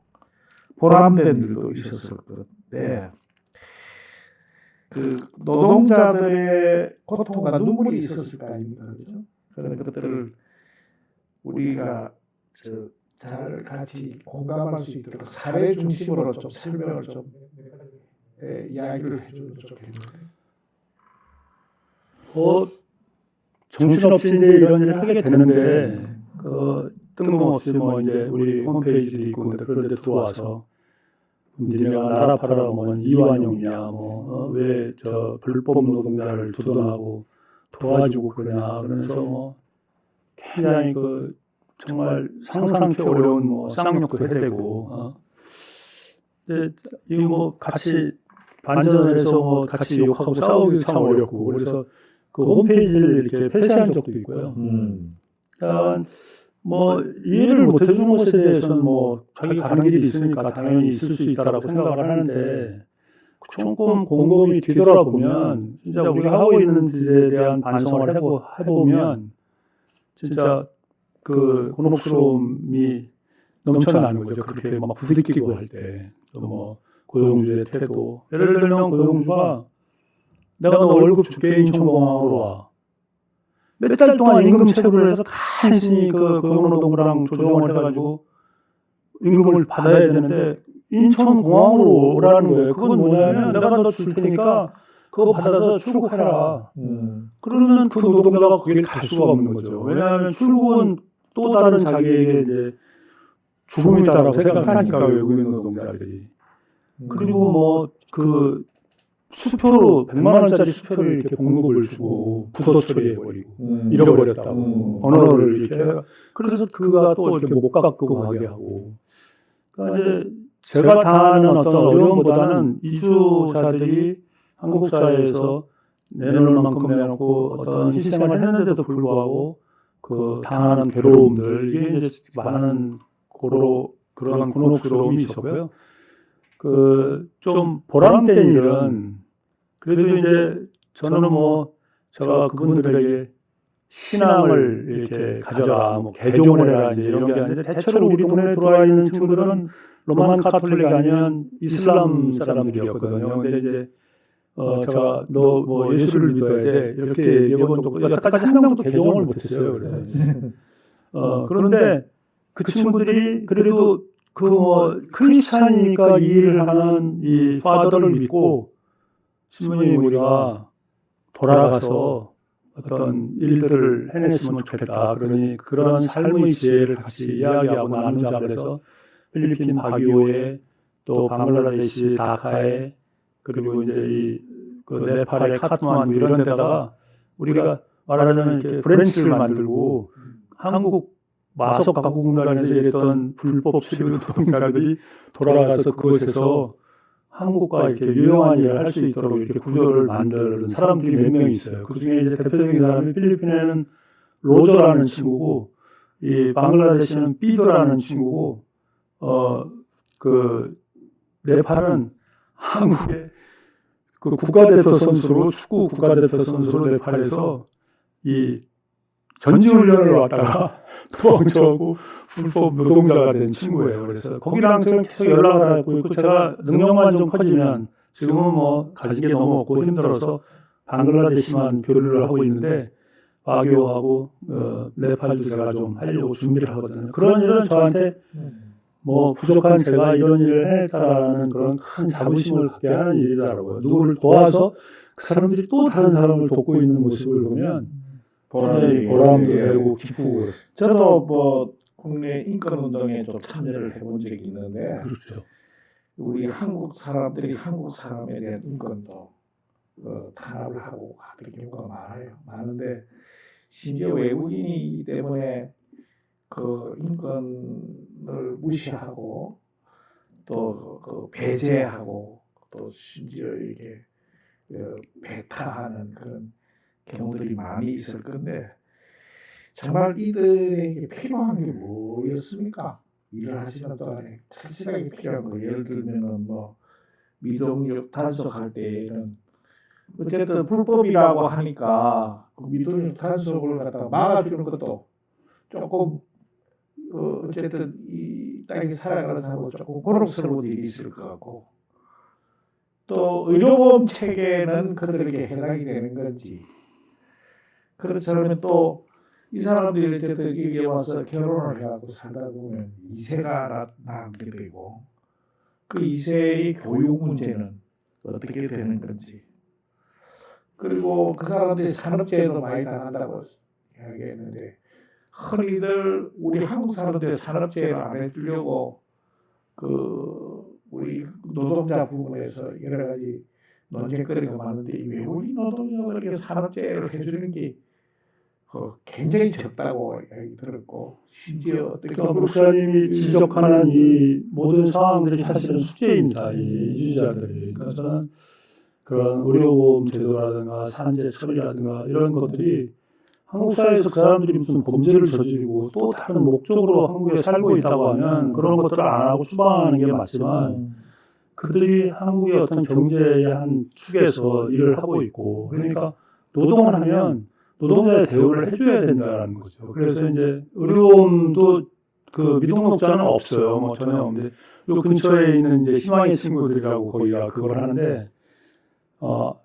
보람된 일도 있었을 건데 그 노동자들의 고통과 눈물이 있었을 거 아닙니까? 그렇죠? 그런 것들을 우리가 잘 같이 공감할 수 있도록 사례 중심으로 좀 설명을 좀 이야기를 해주면 좋겠는데. 정신없이 이제 이런 일을 하게 되는데 뜬금없이 뭐 이제 우리 홈페이지도 있고 그런데 들어와서 니네가 나라 팔아라 뭐 이완용이냐 뭐 왜 저 불법 노동자를 두둔하고 도와주고 그러냐 그러면서 뭐 굉장히 그 정말 상상케 어려운 뭐 쌍욕도 해대고 이거 뭐 같이 반전을 해서 뭐 같이 욕하고 싸우기 참 어렵고 그래서 그 홈페이지를 이렇게 폐쇄한 적도 있고요. 뭐 이해를 못 해주는 것에 대해서는 뭐 자기 가는 길이 있으니까 당연히 있을 수 있다라고 생각을 하는데 조금 곰곰이 뒤돌아보면 진짜 우리가 하고 있는 짓에 대한 반성을 해보면 진짜 그 곤혹스러움이 넘쳐나는 거죠. 그렇게 막 부딪히고 할 때. 또 뭐 고용주의 태도. 예를 들면 고용주가 내가 너 월급 줄게 인천공항으로 와. 몇 달 동안 임금 체불을 해서 간신히 그 고용노동부랑 조정을 해가지고 임금을 받아야 되는데 인천공항으로 오라는 거예요. 그건 뭐냐면 내가 너 줄 테니까 그거 받아서 출국해라. 그러면 그 노동자가 거기를 갈 수가 없는 거죠. 왜냐하면 출국은 또 다른 자기에게 이제 죽음이다라고 생각하니까 외국인 노동자들이. 그리고 뭐 그 수표로 100만 원짜리 수표를 이렇게 공급을 주고 부도 처리해버리고 잃어버렸다고 언어를 이렇게 그래서 그가 또 이렇게 못 깎고 가게 하고 그러니까 이제 제가 당하는 어떤 어려움보다는 이주자들이 한국 사회에서 내놓을 만큼 내놓고 어떤 희생을 했는데도 불구하고 그 당하는 괴로움들 이게 이제 많은 그런 곤혹스러움이 있었고요. 그 좀 보람된 일은 그래도 이제 저는 뭐 제가 그분들에게 신앙을 이렇게 가져라, 뭐 개종을 해라 이제 이런 게 아닌데 대체로 우리 동네에 들어와 있는 친구들은 로만 카톨릭이 아니면 이슬람 사람들이었거든요. 근데 이제 제가 너 뭐 예수를 믿어야 돼 이렇게 얘기해본 적도 여태까지 한 명도 개종을 못했어요. 그래서 그런데 그 친구들이 그래도 그 뭐 크리스찬이니까 이 일을 하는 이 파더를 믿고 신부님 우리가 돌아가서 어떤 일들을 해냈으면 좋겠다. 그러니 그런 삶의 지혜를 같이 이야기하고 나누자 그래서 필리핀 바기오에 또 방글라데시 다카에 그리고 이제 그 네팔의 카트만두 이런 데다가 우리가 말하자면 이렇게 브랜치를 만들고 한국 마석 가공단에서 일했던 불법 체류 노동자들이 돌아가서 그곳에서 한국과 이렇게 유용한 일을 할 수 있도록 이렇게 구조를 만드는 사람들이 몇 명이 있어요. 그 중에 이제 대표적인 사람이 필리핀에는 로저라는 친구고, 이 방글라데시는 삐도라는 친구고, 그 네팔은 한국의 그 국가대표 선수로 축구 국가대표 선수로 네팔에서 이 전지훈련을 왔다가 도망쳐고 불법 노동자가 된 친구예요. 그래서 거기랑 저는 계속 연락을 하고 있고 제가 능력만 좀 커지면 지금은 뭐 가진 게 너무 없고 힘들어서 방글라데시만 교류를 하고 있는데 바교하고 네팔도 제가 좀 하려고 준비를 하거든요. 그런 일은 저한테 뭐 부족한 제가 이런 일을 해냈다라는 그런 큰 자부심을 갖게 하는 일이더라고요. 누구를 도와서 그 사람들이 또 다른 사람을 돕고 있는 모습을 보면 보람도 되고 기쁘고. 저도 뭐 국내 인권운동에 좀 참여를 해본 적이 있는데 그렇죠. 우리 한국 사람들이 한국 사람에 대한 인권도 탄압을 하고 하는 경우가 많아요. 많은데 심지어 외국인이기 때문에 그 인권을 무시하고 또 그 배제하고 또 심지어 이렇게 배타하는 그런 경우들이 많이 있을 건데 정말 이들에게 필요한 게 뭐였습니까? 일을 하시는 동안에 절실하게 필요한 거 예를 들면은 뭐 미동력 단속할 때는 어쨌든 불법이라고 하니까 그 미동력 단속을 갖다가 막아주는 것도 조금 어쨌든 이 땅에 살아가는 사람은 조금 고통스러운 일이 있을 것 같고 또 의료보험 체계는 그들에게 해당이 되는 건지 그렇지 않으면 또 이 사람들이 어쨌든 여기 와서 결혼을 해갖고 살다 보면 2세가 낳게 되고 그 2세의 교육 문제는 어떻게 되는 건지 그리고 그 사람들이 산업재해도 많이 당한다고 이야기했는데 흔히들 우리 한국 사람들 산업재해를 안 해주려고 그 우리 노동자 부분에서 여러 가지 논쟁거리가 많은데 외국인 노동자들에게 산업재해를 해주는 게 굉장히 적다고 이야기 들었고 심지어 어떻게 그러니까 목사님이 지적하는 이 모든 상황들이 사실은 숙제입니다. 이 이주자들이. 그러니까 저는 그런 의료보험 제도라든가 산재 처리라든가 이런 것들이 한국 사회에서 그 사람들이 무슨 범죄를 저지르고 또 다른 목적으로 한국에 살고 있다고 하면 그런 것들을 안 하고 추방하는 게 맞지만 그들이 한국의 어떤 경제의 한 축에서 일을 하고 있고 그러니까 노동을 하면 노동자의 대우를 해줘야 된다는 거죠. 그래서 이제 의료보험도 그 미등록자는 없어요. 뭐 전혀 없는데 요 근처에 있는 이제 희망의 친구들이라고 거기가 그걸 하는데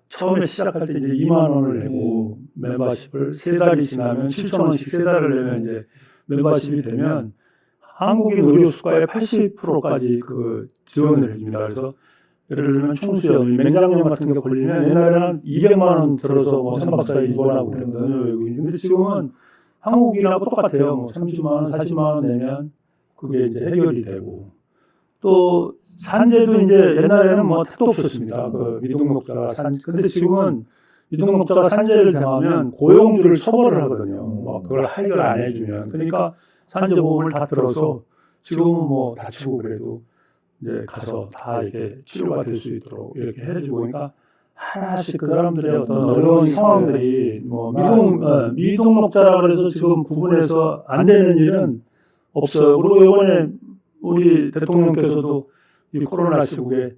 처음에 시작할 때 이제 2만 원을 내고 멤버십을 3달이 지나면 7천 원씩 3달을 내면 이제 멤버십이 되면 한국인 의료 수가의 80%까지 그 지원을 해줍니다. 그래서 예를 들면 충수염, 맹장염 같은 게 걸리면 옛날에는 200만 원 들어서 뭐 3박 4일 입원하고 그랬거든요, 외국인. 근데 지금은 한국인하고 똑같아요. 뭐 30만 원, 40만 원 내면 그게 이제 해결이 되고. 또 산재도 이제 옛날에는 뭐 택도 없었습니다. 그 미등록자가 근데 지금은 미등록자가 산재를 당하면 고용주를 처벌을 하거든요. 뭐 그걸 해결 안 해주면. 그러니까 산재보험을 다 들어서 지금은 뭐 다치고 그래도 이제 가서 다 이렇게 치료가 될 수 있도록 이렇게 해주고 그러니까 하나씩 그 사람들의 어떤 어려운 상황들이 뭐 미등록자라 그래서 지금 구분해서 안 되는 일은 없어요. 그리고 이번에 우리 대통령께서도 이 코로나 시국에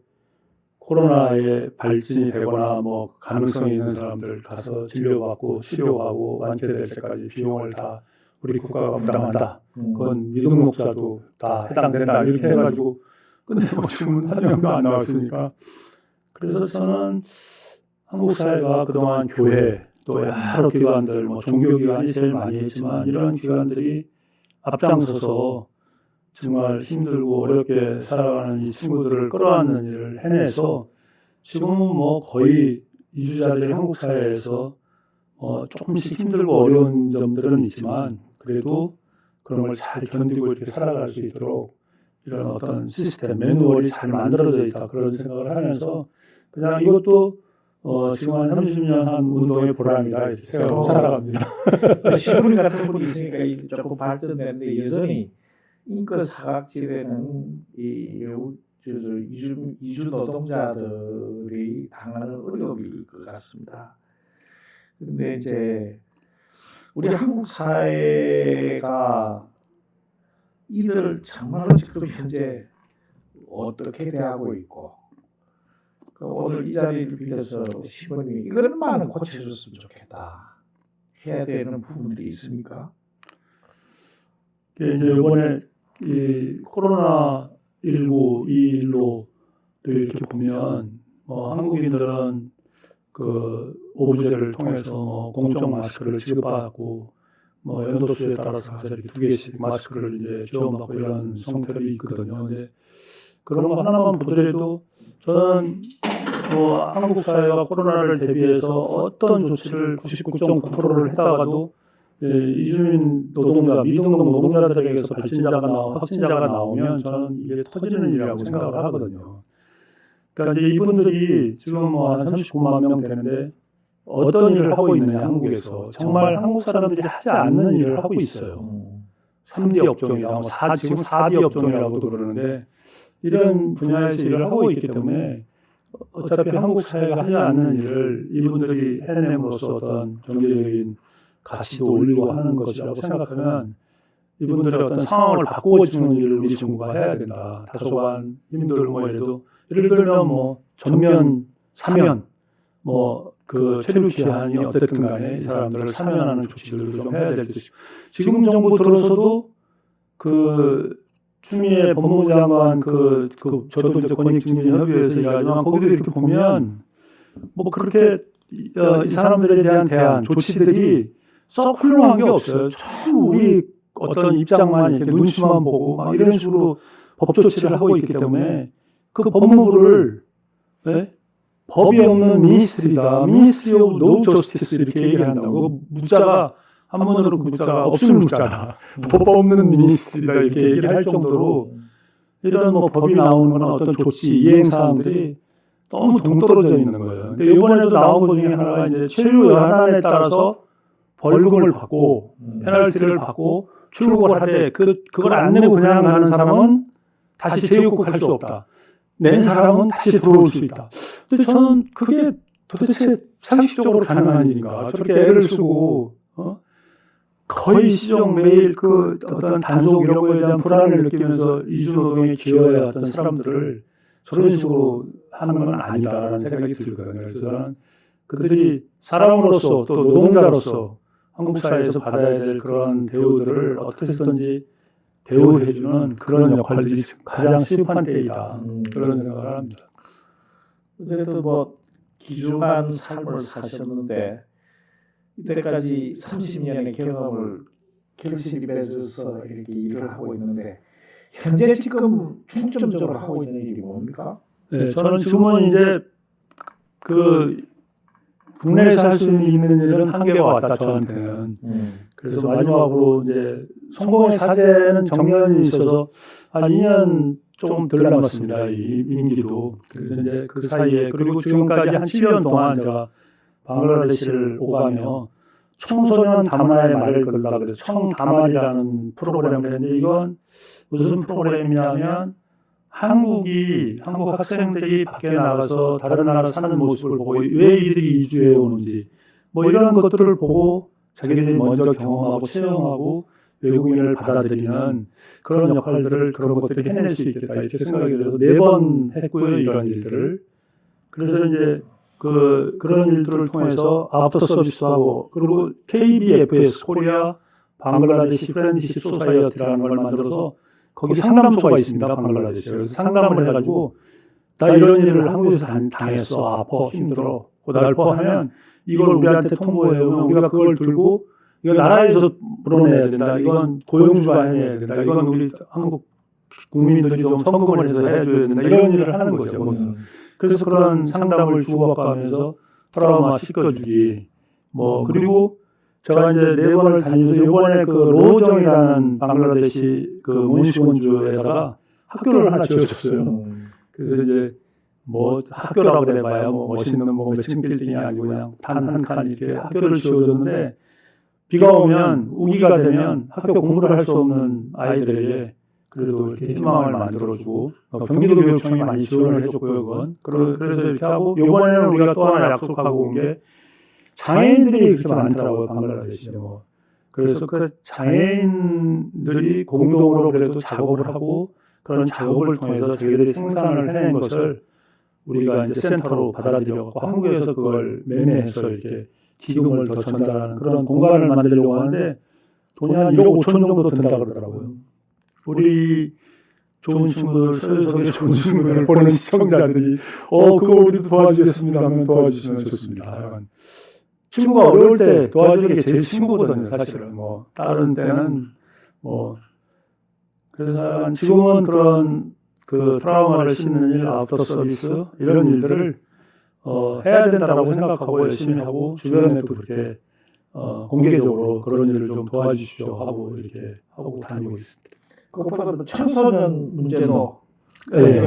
코로나에 발진이 되거나 뭐 가능성이 있는 사람들 가서 진료받고 치료하고 완쾌될 때까지 비용을 다 우리 국가가 부담한다. 그건 미등록자도 다 해당된다. 이렇게 해가지고 근데 뭐 지금은 한 명도 안 나왔으니까. 그래서 저는 한국 사회가 그동안 교회 또 여러 기관들, 뭐 종교기관이 제일 많이 했지만 이런 기관들이 앞장서서 정말 힘들고 어렵게 살아가는 이 친구들을 끌어안는 일을 해내서 지금은 뭐 거의 이주자들이 한국 사회에서 조금씩 힘들고 어려운 점들은 있지만 그래도 그런 걸 잘 견디고 이렇게 살아갈 수 있도록 이런 어떤 시스템, 매뉴얼이 잘 만들어져 있다 그런 생각을 하면서 그냥 이것도 지금 한 30년 한 운동의 보람이다 이렇게 생각하고 살아갑니다. 시부리 같은 분이 있으니까 이게 조금 발전되는데 여전히 인권 사각지대는 이 이주 노동자들이 당하는 어려움일 것 같습니다. 그런데 이제 우리 한국 사회가 이들을 정말로 지금 현재 어떻게 대하고 있고 오늘 이 자리를 빌려서 시부님이 이것만은 고쳐줬으면 좋겠다 해야 되는 부분들이 있습니까? 이제 이번에 이 코로나19 이 일로 또 이렇게 보면 한국인들은 그 오브제를 통해서 공적 마스크를 지급받고 연도수에 따라서 이렇게 2개씩 마스크를 이제 지원받고 이런 형태들이 있거든요. 근데 그런 거 하나만 보더라도 저는 한국 사회가 코로나를 대비해서 어떤 조치를 99.9%를 했다가도 이주민 노동자, 미등록 노동자들에게서 확진자가 나오면 저는 이게 터지는 일이라고 생각을 하거든요. 그러니까 이제 이분들이 지금 한 39만 명 되는데 어떤 일을 하고 있느냐 한국에서 정말 한국 사람들이 하지 않는 일을 하고 있어요. 3D 업종이다, 지금 4D 업종이라고도 그러는데 이런 분야에서 일을 하고 있기 때문에 어차피 한국 사회가 하지 않는 일을 이분들이 해냄으로써 어떤 경제적인 가치도 올리고 하는 것이라고 생각하면 이분들의 어떤 상황을 바꾸어주는 일을 우리 정부가 해야 된다. 다소간 힘들고 이래도 예를 들면 전면 사면 그 체류 기한이 어쨌든 간에 이 사람들을 사면하는 조치들도 좀 해야 될 듯이 지금 정부 들어서도 그 추미애 법무부 장관 저도 이제 권익증진협의회에서 일하지만 거기도 이렇게 보면 그렇게 이 사람들에 대한 대안 조치들이 썩 훌륭한 게 없어요. 참 우리 어떤 입장만 이렇게 눈치만 보고 막 이런 식으로 법 조치를 하고 있기 때문에 그 법무부를 법이 없는 미니스트리다. 미니스트리 오브 노 저스티스 이렇게 얘기를 한다고. 문자가 한문으로 그 문자가 없을 문자다. 법 없는 미니스트리다 이렇게 얘기를 할 정도로 이런 법이 나오는 거나 어떤 조치 이행사항들이 너무 동떨어져 있는 거예요. 근데 이번에도 나온 것 중에 하나가 이제 체류 연한에 따라서 벌금을 받고 페널티를 받고 출국을 하되 그걸 안 내고 그냥 가는 사람은 다시 재입국할 수 없다. 낸 사람은 다시 들어올 수 있다. 근데 저는 그게 도대체 상식적으로 가능한 일인가? 저렇게 애를 쓰고 거의 시정 매일 그 어떤 단속 이런 거에 대한 불안을 느끼면서 이주노동에 기여해왔던 사람들을 저런 식으로 하는 건 아니다라는 생각이 들거든요. 그래서 저는 그들이 사람으로서 또 노동자로서 한국 사회에서 받아야 될 그런 대우들을 어떻게 해서든지 대우해주는 그런 역할들이 가장 시급한 때이다. 그런 생각을 합니다. 어쨌든 귀중한 삶을 사셨는데 이때까지 30년의 경험을 결실이 맺어서 이렇게 일을 하고 있는데 현재 지금 중점적으로 하고 있는 일이 뭡니까? 네, 저는 지금은 이제 국내에서 할 수 있는 일은 한계가 왔다 저한테는. 그래서 마지막으로 이제 성공의 사제는 정년이 있어서 한 2년 조금 덜 남았습니다. 이 임기도. 그래서 이제 그 사이에 그리고 지금까지 한 7년 동안 제가 방글라데시를 오가며 청소년 다문화의 말을 걸다 그래서 청다만이라는 프로그램을 했는데 이건 무슨 프로그램이냐면 한국 학생들이 밖에 나가서 다른 나라 사는 모습을 보고 왜 이들이 이주해 오는지 이런 것들을 보고 자기들이 먼저 경험하고 체험하고 외국인을 받아들이는 그런 역할들을 그런 것들이 해낼 수 있겠다 이렇게 생각이 들어서 4번 했고요 이런 일들을. 그래서 이제 그런 일들을 통해서 아프터 서비스도 하고 그리고 KBFS 코리아 방글라데시 프렌드십 소사이어티라는 걸 만들어서 거기 상담소가 있습니다. 방글라데시에. 그래서 상담을 해가지고 나 이런 일을 한국에서 당했어. 아파 힘들어. 고달퍼 하면 이걸 우리한테 통보해오면 우리가 그걸 들고 이거 나라에서 물어내야 된다. 이건 고용주가 해야 된다. 이건 우리 한국 국민들이 좀 성금을 해서 해줘야 된다. 이런 일을 하는 거죠. 그래서 그런 상담을 주고받고 하면서 트라우마 씻겨주기 그리고 제가 이제 4번을 다니면서 이번에 로정이라는 방글라데시 몬시곤주에다가 학교를 하나 지어줬어요. 그래서 이제 뭐 학교라고 그래봐야 뭐 멋있는 뭐 몇층 빌딩이 아니고 그냥 단 한 칸 이렇게 학교를 지어줬는데 비가 오면 우기가 되면 학교 공부를 할 수 없는 아이들에게 그래도 이렇게 희망을 만들어주고 경기도 교육청이 많이 지원을 해줬고요. 그건 그래서 이렇게 하고 이번에는 우리가 또 하나 약속하고 온 게 장애인들이 그렇게 많더라고요. 방글라데시에 뭐. 그래서 그 장애인들이 공동으로 그래도 작업을 하고 그런 작업을 통해서 저희들이 생산을 해낸 것을 우리가 이제 센터로 받아들여갖고 한국에서 그걸 매매해서 이렇게 기금을 더 전달하는 그런 공간을 만들려고 하는데 돈이 한 1억 5천 정도 든다 그러더라고요. 우리 좋은 친구들, 서울에 좋은 친구들 보는 시청자들이 그거 우리도 도와주겠습니다 하면 도와주시면 좋습니다. 친구가 어려울 때 도와주는 게 제일 친구거든요, 사실은. 뭐 다른 때는 뭐 그래서 지금은 그런 그 트라우마를 씻는 일, 아웃도어 서비스 이런 일들을 해야 된다라고 생각하고 열심히 하고 주변에도 그렇게 공개적으로 그런 일을 좀 도와주십시오 하고 이렇게 하고 다니고 있습니다. 그것보다 청소년 문제도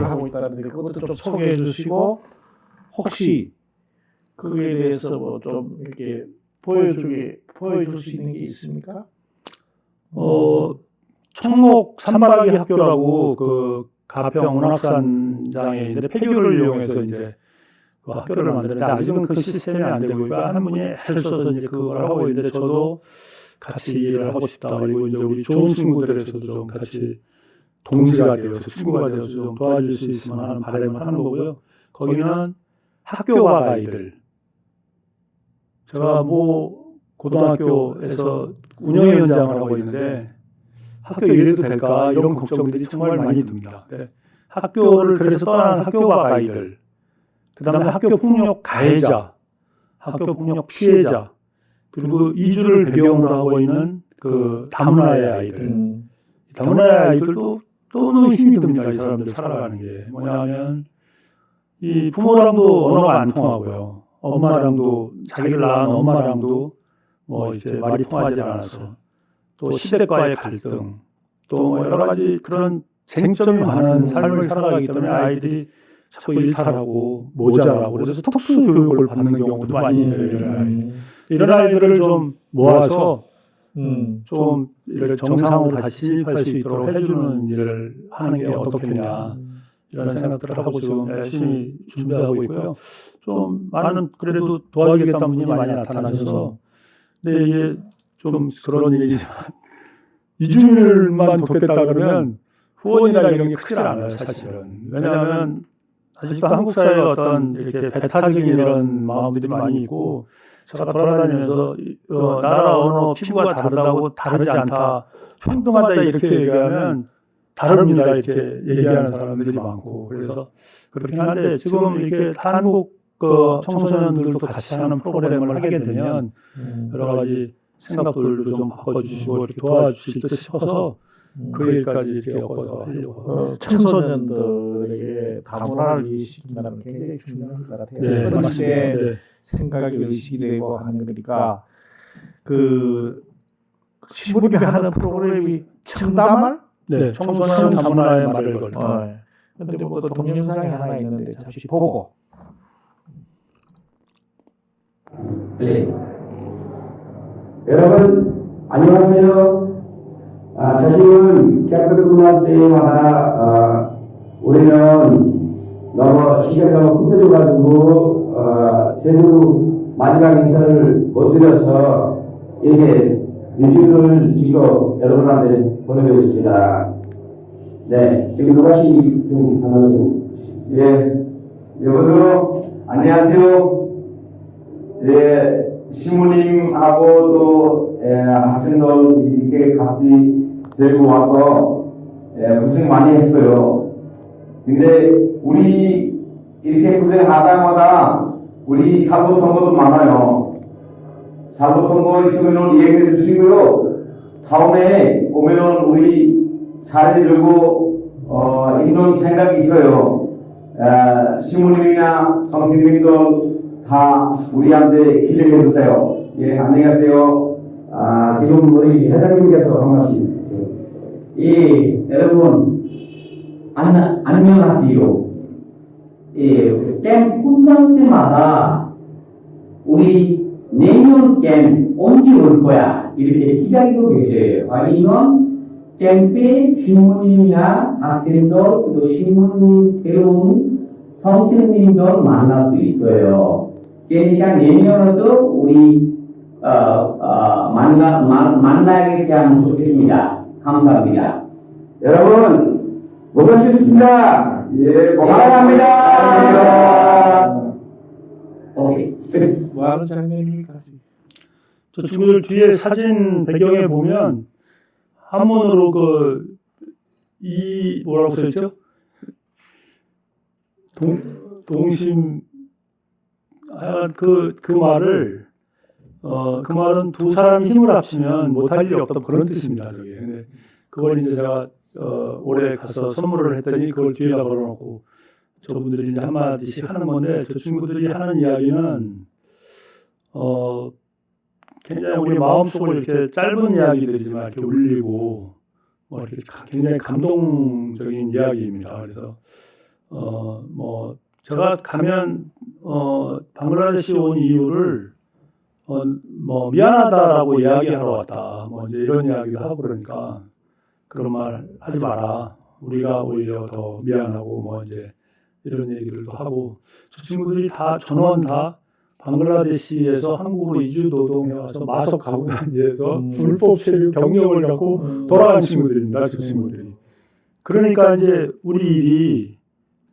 하고 있다는데 그것도 좀 소개해 주시고 혹시 그에 대해서 뭐 좀 이렇게 보여줄 수 있는 게 있습니까? 청록 산바라기 학교라고 그 가평 운학산장에 있는데 폐교를 이용해서 이제 그 학교를 만드는데 아직은 그 시스템이 안 되고 한 분이 애를 써서 이제 그걸 하고 있는데 저도 같이 일을 하고 싶다. 그리고 이제 우리 좋은 친구들에서도 좀 같이 동지가 되어서 친구가 되어서 좀 도와줄 수 있으면 하는 바람을 하는 거고요. 거기는 학교와 아이들. 제가 뭐 고등학교에서 운영위원장을 하고 있는데 학교 이래도 될까 이런 걱정들이 정말 많이 듭니다. 네. 학교를 그래서 떠난 학교와 아이들, 그다음에 학교 폭력 가해자, 학교 폭력 피해자, 그리고 이주를 배경으로 하고 있는 그 다문화의 아이들, 다문화의 아이들도 또 너무 힘이 듭니다. 이 사람들 살아가는 게 뭐냐면 이 부모랑도 언어가 안 통하고요. 엄마랑도 자기를 낳은 엄마랑도 뭐 이제 말이 통하지 않아서 또 시댁과의 갈등 또 여러 가지 그런 쟁점이 많은 삶을 살아가기 때문에 아이들이 자꾸 일탈하고 모자라고 그래서 특수 교육을 받는 경우도 많이 있어요. 이런 아이들을 좀 모아서 좀 이렇게 정상으로 다시 진입할 수 있도록 해주는 일을 하는 게 어떻겠냐 이런 생각들을 하고 지금 열심히 준비하고 있고요. 좀 많은 그래도 도와주겠다는 분이 많이 나타나셔서 근데 이게 좀 그런 얘기지만 이주민을만 돕겠다 그러면 후원이나 이런 게 크지 않아요, 사실은. 왜냐하면 아직도 한국 사회에 어떤 이렇게 배타적인 이런 마음들이 많이 있고 제가 돌아다니면서 나라 언어 피부가 다르다고 다르지 않다, 평등하다 이렇게 얘기하면 다릅니다 이렇게 얘기하는 사람들이 많고 그래서 그렇긴 한데 지금 이렇게 한국 그 청소년들도 같이 하는 프로그램을 하게 되면 여러 가지 생각들도 좀 바꿔주시고 이렇게 도와주실 듯 싶어서 그 일까지 이렇게 엮어서 하려고. 청소년들에게 다문화를 이해시킨다는 게 굉장히 중요한 것 같아요. 네, 맞습니다. 네. 생각이 의식이 되고 하는 거니까 그 신부님이 하는 프로그램이 청다말? 네, 청소년 다문화의 말을 걸고. 근데 뭐 그 동영상이 하나 있는데 잠시 보고. 네. 여러분 안녕하세요. 사실은 개학교분할 때마다 우리는 너무 시간이 너무 급해져가지고 제대로 마지막 인사를 못 드려서 이렇게 일주일을 지금 여러분한테 보내고 있습니다. 네, 지금 누가씨 좀 반갑습니다. 예, 여러분 안녕하세요. 예, 신부님하고 또 학생들 이렇게 같이 데리고 와서 고생 많이 했어요. 근데 우리 이렇게 고생하다마다 우리 잘못한 것도 많아요. 잘못한 거 있으면 얘기해 주시고요. 다음에 오면은 우리 잘해주고 이런 생각이 있어요. 신부님이나 선생님들 다 우리한테 기대해 주세요. 예, 안녕히 가세요. 지금 우리 회장님께서 한 말씀. 여러분 안녕하세요. 예, 게임 끝날 때마다 우리 내년 게임 언제 올 거야? 이렇게 기다리고 계세요. 아니면 캠페 신부님이나 학생들, 또 신부님 배운 선생님들 만날 수 있어요. 그러니까 내년에도 우리 만나게 하면 좋겠습니다. 감사합니다. 여러분, 못 하셨습니다. 예, 사랑합니다. 오케이. 뭐 하는 장면입니까? 저 친구들 뒤에 사진 배경에 보면 한문으로 뭐라고 써있죠? 동심, 그 말을, 그 말은 두 사람이 힘을 합치면 못할 일이 없다 그런 뜻입니다, 저게. 근데 그걸 이제 제가, 올해 가서 선물을 했더니 그걸 뒤에다 걸어놓고 저분들이 이제 한마디씩 하는 건데 저 친구들이 하는 이야기는, 굉장히 우리 마음속을 이렇게 짧은 이야기들이지만 이렇게 울리고, 뭐 이렇게 굉장히 감동적인 이야기입니다. 그래서, 제가 가면, 방글라데시 온 이유를, 미안하다라고 이야기하러 왔다. 이제 이런 이야기를 하고 그러니까, 그런 말 하지 마라. 우리가 오히려 더 미안하고, 이제 이런 얘기들도 하고, 저 친구들이 전원 다 방글라데시에서 한국으로 이주 노동해 와서 마석 가구 단지에서 불법 체류 경력을 갖고 돌아간 친구들입니다. 저 친구들이. 그러니까 이제 우리 일이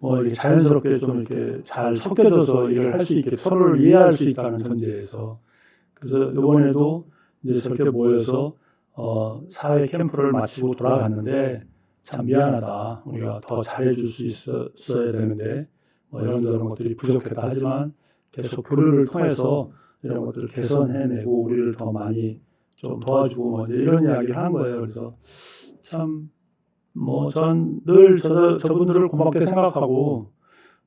이렇게 자연스럽게 좀 이렇게 잘 섞여져서 일을 할 수 있게 서로를 이해할 수 있다는 전제에서 그래서 이번에도 이제 저렇게 모여서 사회 캠프를 마치고 돌아갔는데 참 미안하다. 우리가 더 잘해줄 수 있었어야 되는데 이런저런 것들이 부족했다 하지만 계속 교류를 통해서 이런 것들을 개선해내고 우리를 더 많이 좀 도와주고 이제 이런 이야기를 한 거예요. 그래서 참 전 늘 저분들을 고맙게 생각하고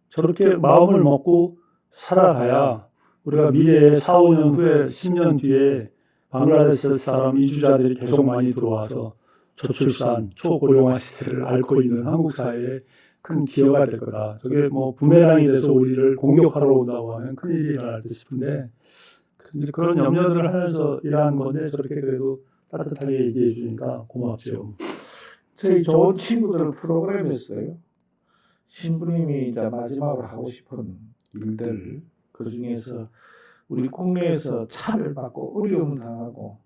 저렇게 마음을 먹고 살아가야 우리가 미래에 4, 5년 후에 10년 뒤에 방글라데시 사람 이주자들이 계속 많이 들어와서 저출산, 초고령화 시대를 앓고 있는 한국 사회에 큰 기여가 될 거다. 저게 부메랑이 돼서 우리를 공격하러 온다고 하면 큰일이 일어날 듯 싶은데 이제 그런 염려들을 하면서 일하는 건데 저렇게 그래도 따뜻하게 얘기해 주니까 고맙죠. 저희 좋은 친구들 프로그램이었어요. 신부님이 이제 마지막으로 하고 싶은 일들 그 중에서 우리 국내에서 차별받고 어려움 당하고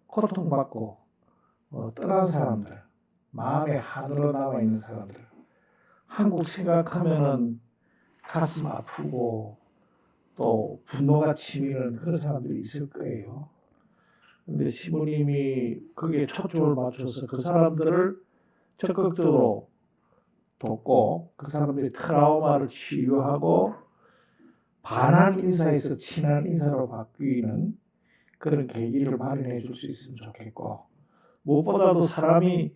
고통받고 떠난 사람들, 마음에 한으로 남아 있는 사람들, 한국 생각하면은 가슴 아프고 또 분노가 치미는 그런 사람들이 있을 거예요. 근데 시부님이 거기에 초점을 맞춰서 그 사람들을 적극적으로 돕고 그 사람들이 트라우마를 치유하고 반한 인사에서 친한 인사로 바뀌는 그런 계기를 마련해 줄 수 있으면 좋겠고 무엇보다도 사람이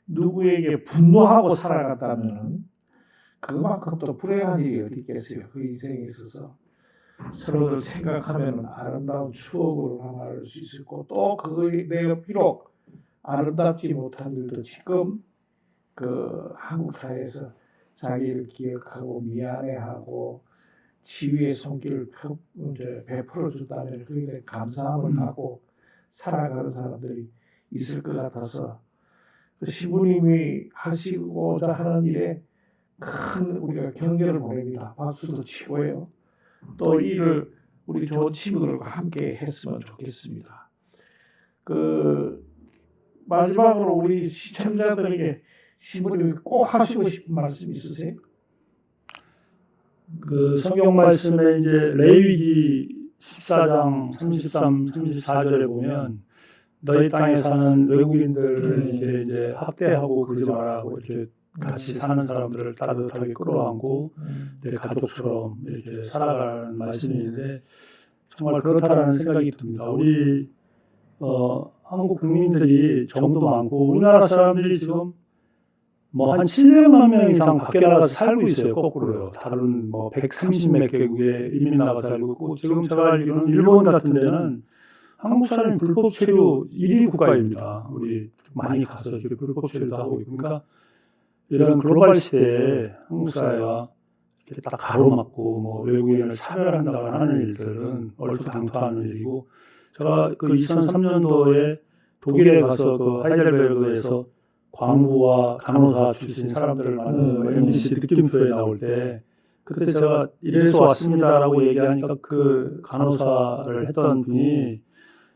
누구에게 분노하고 살아갔다면 그만큼 또 불행한 일이 어디 있겠어요. 그 인생에 있어서 서로를 생각하면 아름다운 추억으로 남아갈 수 있을 거고 또 그거에 내가 비록 아름답지 못한 일도 지금 그 한국 사회에서 자기를 기억하고 미안해하고 지위의 손길을 베풀어 준다면 그에 대한 감사함을 갖고 살아가는 사람들이 있을 것 같아서 그 시부님이 하시고자 하는 일에 큰 우리가 경계를 보냅니다. 박수도 치고요. 또 이를 우리 좋은 친구들과 함께 했으면 좋겠습니다. 그 마지막으로 우리 시청자들에게 시부님이 꼭 하시고 싶은 말씀 있으세요? 그 성경 말씀에 이제 레위기 14장 33, 34절에 보면 너희 땅에 사는 외국인들을 이렇게 이제 학대하고 그러지 말라고 이렇게 같이 사는 사람들을 따뜻하게 끌어안고 내 가족처럼 이렇게 살아가는 말씀인데 정말 그렇다라는 생각이 듭니다. 우리 한국 국민들이 정도 많고 우리나라 사람들이 지금 한 700만 명 이상 밖에 나가서 살고 있어요. 거꾸로요. 다른 130몇 개국에 이민 나가 살고 있고 지금 제가 알기로는 일본 같은 데는 한국 사람이 불법 체류 1위 국가입니다. 우리 많이 가서 이렇게 불법 체류도 하고 있고 그러니까 이런 글로벌 시대에 한국 사회가 이렇게 딱 가로막고 뭐 외국인을 차별한다거나 하는 일들은 얼토당토하는 일이고, 제가 그 2003년도에 독일에 가서 그 하이델베르그에서 광부와 간호사 출신 사람들을 만나서 MBC 느낌표에 나올 때, 그때 제가 이래서 왔습니다라고 얘기하니까 그 간호사를 했던 분이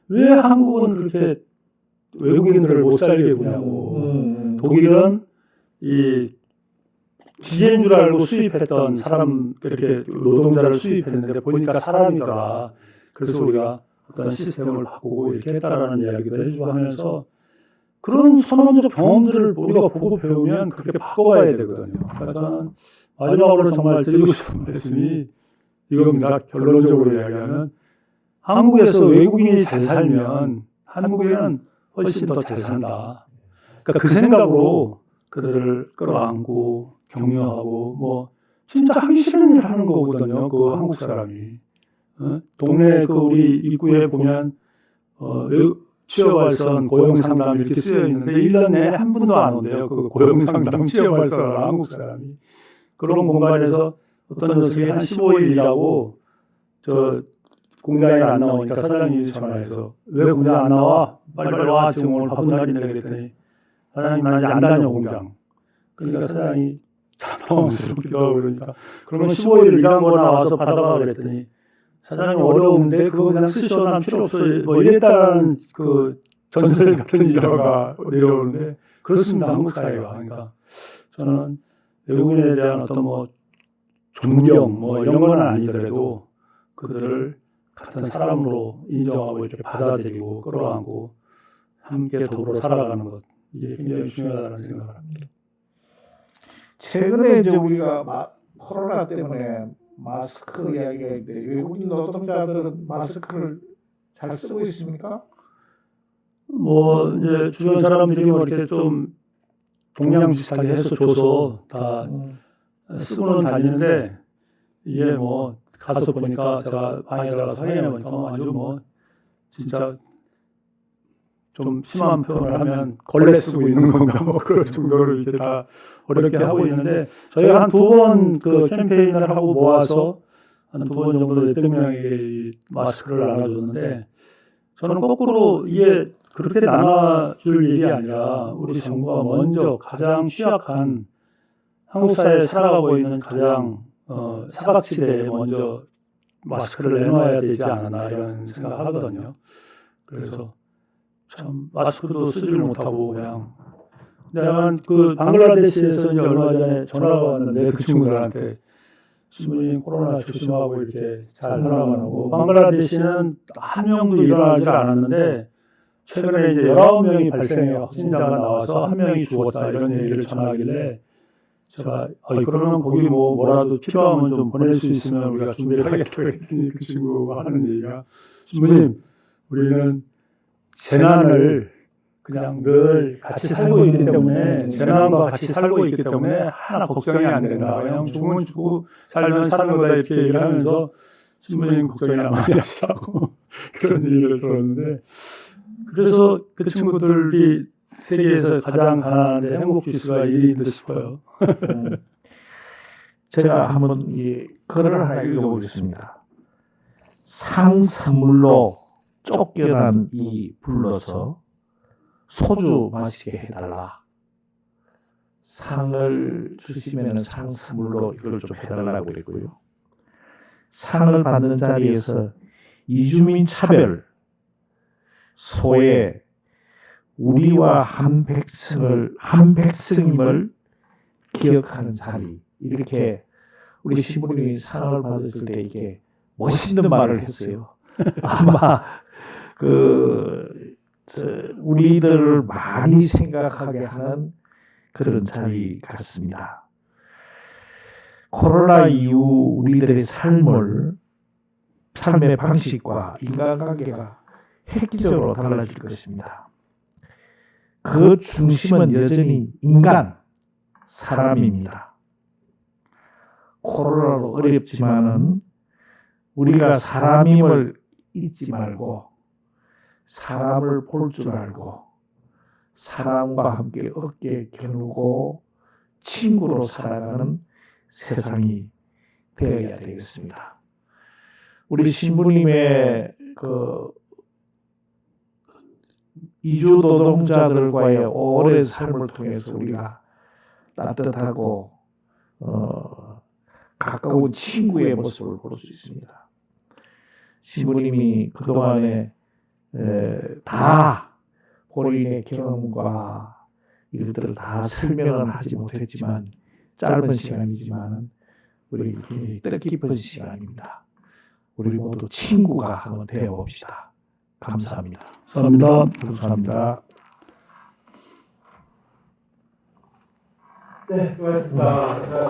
왜 한국은 그렇게 외국인들을 못 살게 구냐고. 독일은 이 기계인 줄 알고 수입했던 사람, 이렇게 노동자를 수입했는데 보니까 사람이더라. 그래서 우리가 어떤 시스템을 바꾸고 이렇게 했다라는 이야기를 해주고 하면서, 그런 선언적 경험들을 우리가 보고 배우면 그렇게 바꿔가야 되거든요. 그래서 저는 마지막으로 정말 드리고 싶은 말씀이 이겁니다. 결론적으로 이야기하면, 한국에서 외국인이 잘 살면 한국에는 훨씬 더 잘 산다. 그러니까 그 생각으로 그들을 끌어안고 격려하고, 뭐 진짜 하기 싫은 일 하는 거거든요. 그 한국 사람이. 동네 그 우리 입구에 보면 취업활선 고용상담 이렇게 쓰여 있는데 1년 내내 한 분도 안 온대요. 그 고용상담 취업활선을 한국 사람이. 그런 공간에서 어떤 녀석이 한 15일 일하고 저 공장에 안 나오니까 사장님이 전화해서 왜 공장 안 나와? 빨리 와. 지금 오늘 바쁜 날인데 그랬더니, 사장님 나 이제 안 다녀 공장. 그러니까 사장이 당황스럽기도 하고 그러니까, 그러면 15일 일한 거나 와서 받아가 그랬더니, 사장님 어려운데 그거 그냥 쓰셔. 난 필요 없어. 뭐 이랬다라는 그 전설 같은 일화가 내려오는데, 그렇습니다. 한국 사회가. 그러니까 저는 외국인에 대한 어떤 뭐 존경 뭐 이런 건 아니더라도 그들을 같은 사람으로 인정하고 이렇게 받아들이고 끌어안고 함께 더불어 살아가는 것, 이게 굉장히 중요하다는 생각을 합니다. 최근에 이제 우리가 코로나 때문에 마스크 이야기가 있는데, 외국인 노동자들은 마스크를 잘 쓰고 있습니까? 뭐 이제 주변 사람들이 뭐 이렇게 좀 동양 비슷하게 해서 줘서 다 쓰고는 다니는데, 이게 뭐 가서 보니까 제가 방에 들어가서 확인해 보니까 아주 뭐 진짜 좀 심한 표현을 하면 걸레 쓰고 있는 건가 뭐 그럴 정도로 이렇게 다 어렵게 하고 있는데, 저희가 한 2번 그 캠페인을 하고 모아서 한 2번 정도 몇백 명에게 이 마스크를 나눠줬는데, 저는 거꾸로 이게 그렇게 나눠줄 일이 아니라 우리 정부가 먼저 가장 취약한 한국 사회에 살아가고 있는 가장 사각지대에 먼저 마스크를 내놔야 되지 않았나 이런 생각을 하거든요. 그래서 참 마스크도 쓰지를 못하고 그냥, 내가 그 방글라데시에서 이제 얼마 전에 전화가 왔는데 그 친구들한테 신부님 코로나 조심하고 이렇게 잘 살아가라고. 방글라데시는 한 명도 일어나질 않았는데 최근에 이제 19명이 발생해 확진자가 나와서 한 명이 죽었다 이런 얘기를 전하길래, 제가 그러면 거기 뭐라도 필요하면 좀 보낼 수 있으면 우리가 준비를 하겠다 그랬더니 그 친구가 하는 얘기가, 신부님 우리는 재난을 그냥 늘 같이 살고 있기 때문에, 재난과 같이 살고 있기 때문에 하나 걱정이 안 된다. 그냥 죽으면 죽고 살면 사는 거다 이렇게 얘기를 하면서 신부님 걱정이나 많이 하시라고 그런 얘기를 들었는데, 그래서 그 친구들이 세계에서 가장 가난한데 행복 지수가 1위인 듯 싶어요. 제가 한번 이 글을 하나 읽어보겠습니다. 상 선물로 쫓겨난 이 불러서 소주 마시게 해달라. 상을 주시면 상 선물로 이걸 좀 해달라고 그랬고요. 상을 받는 자리에서 이주민 차별, 소외, 우리와 한 백성임을 기억하는 자리, 이렇게 우리 신부님이 상을 받으실 때 이게 멋있는 말을 했어요. 아마 우리들을 많이 생각하게 하는 그런 자리 같습니다. 코로나 이후 우리들의 삶의 방식과 인간관계가 획기적으로 달라질 것입니다. 그 중심은 여전히 인간, 사람입니다. 코로나로 어렵지만은 우리가 사람임을 잊지 말고, 사람을 볼 줄 알고, 사람과 함께 어깨 겨누고 친구로 살아가는 세상이 되어야 되겠습니다. 우리 신부님의 그 이주 노동자들과의 오랜 삶을 통해서 우리가 따뜻하고 가까운 친구의 모습을 볼 수 있습니다. 신부님이 그동안에 다 본인의 경험과 이것들을 다 설명은 하지 못했지만 짧은 시간이지만 우리 굉장히 뜻깊은 시간입니다. 우리 모두 친구가 한번 되어봅시다. 감사합니다. 감사합니다. 감사합니다. 네, 수고하셨습니다.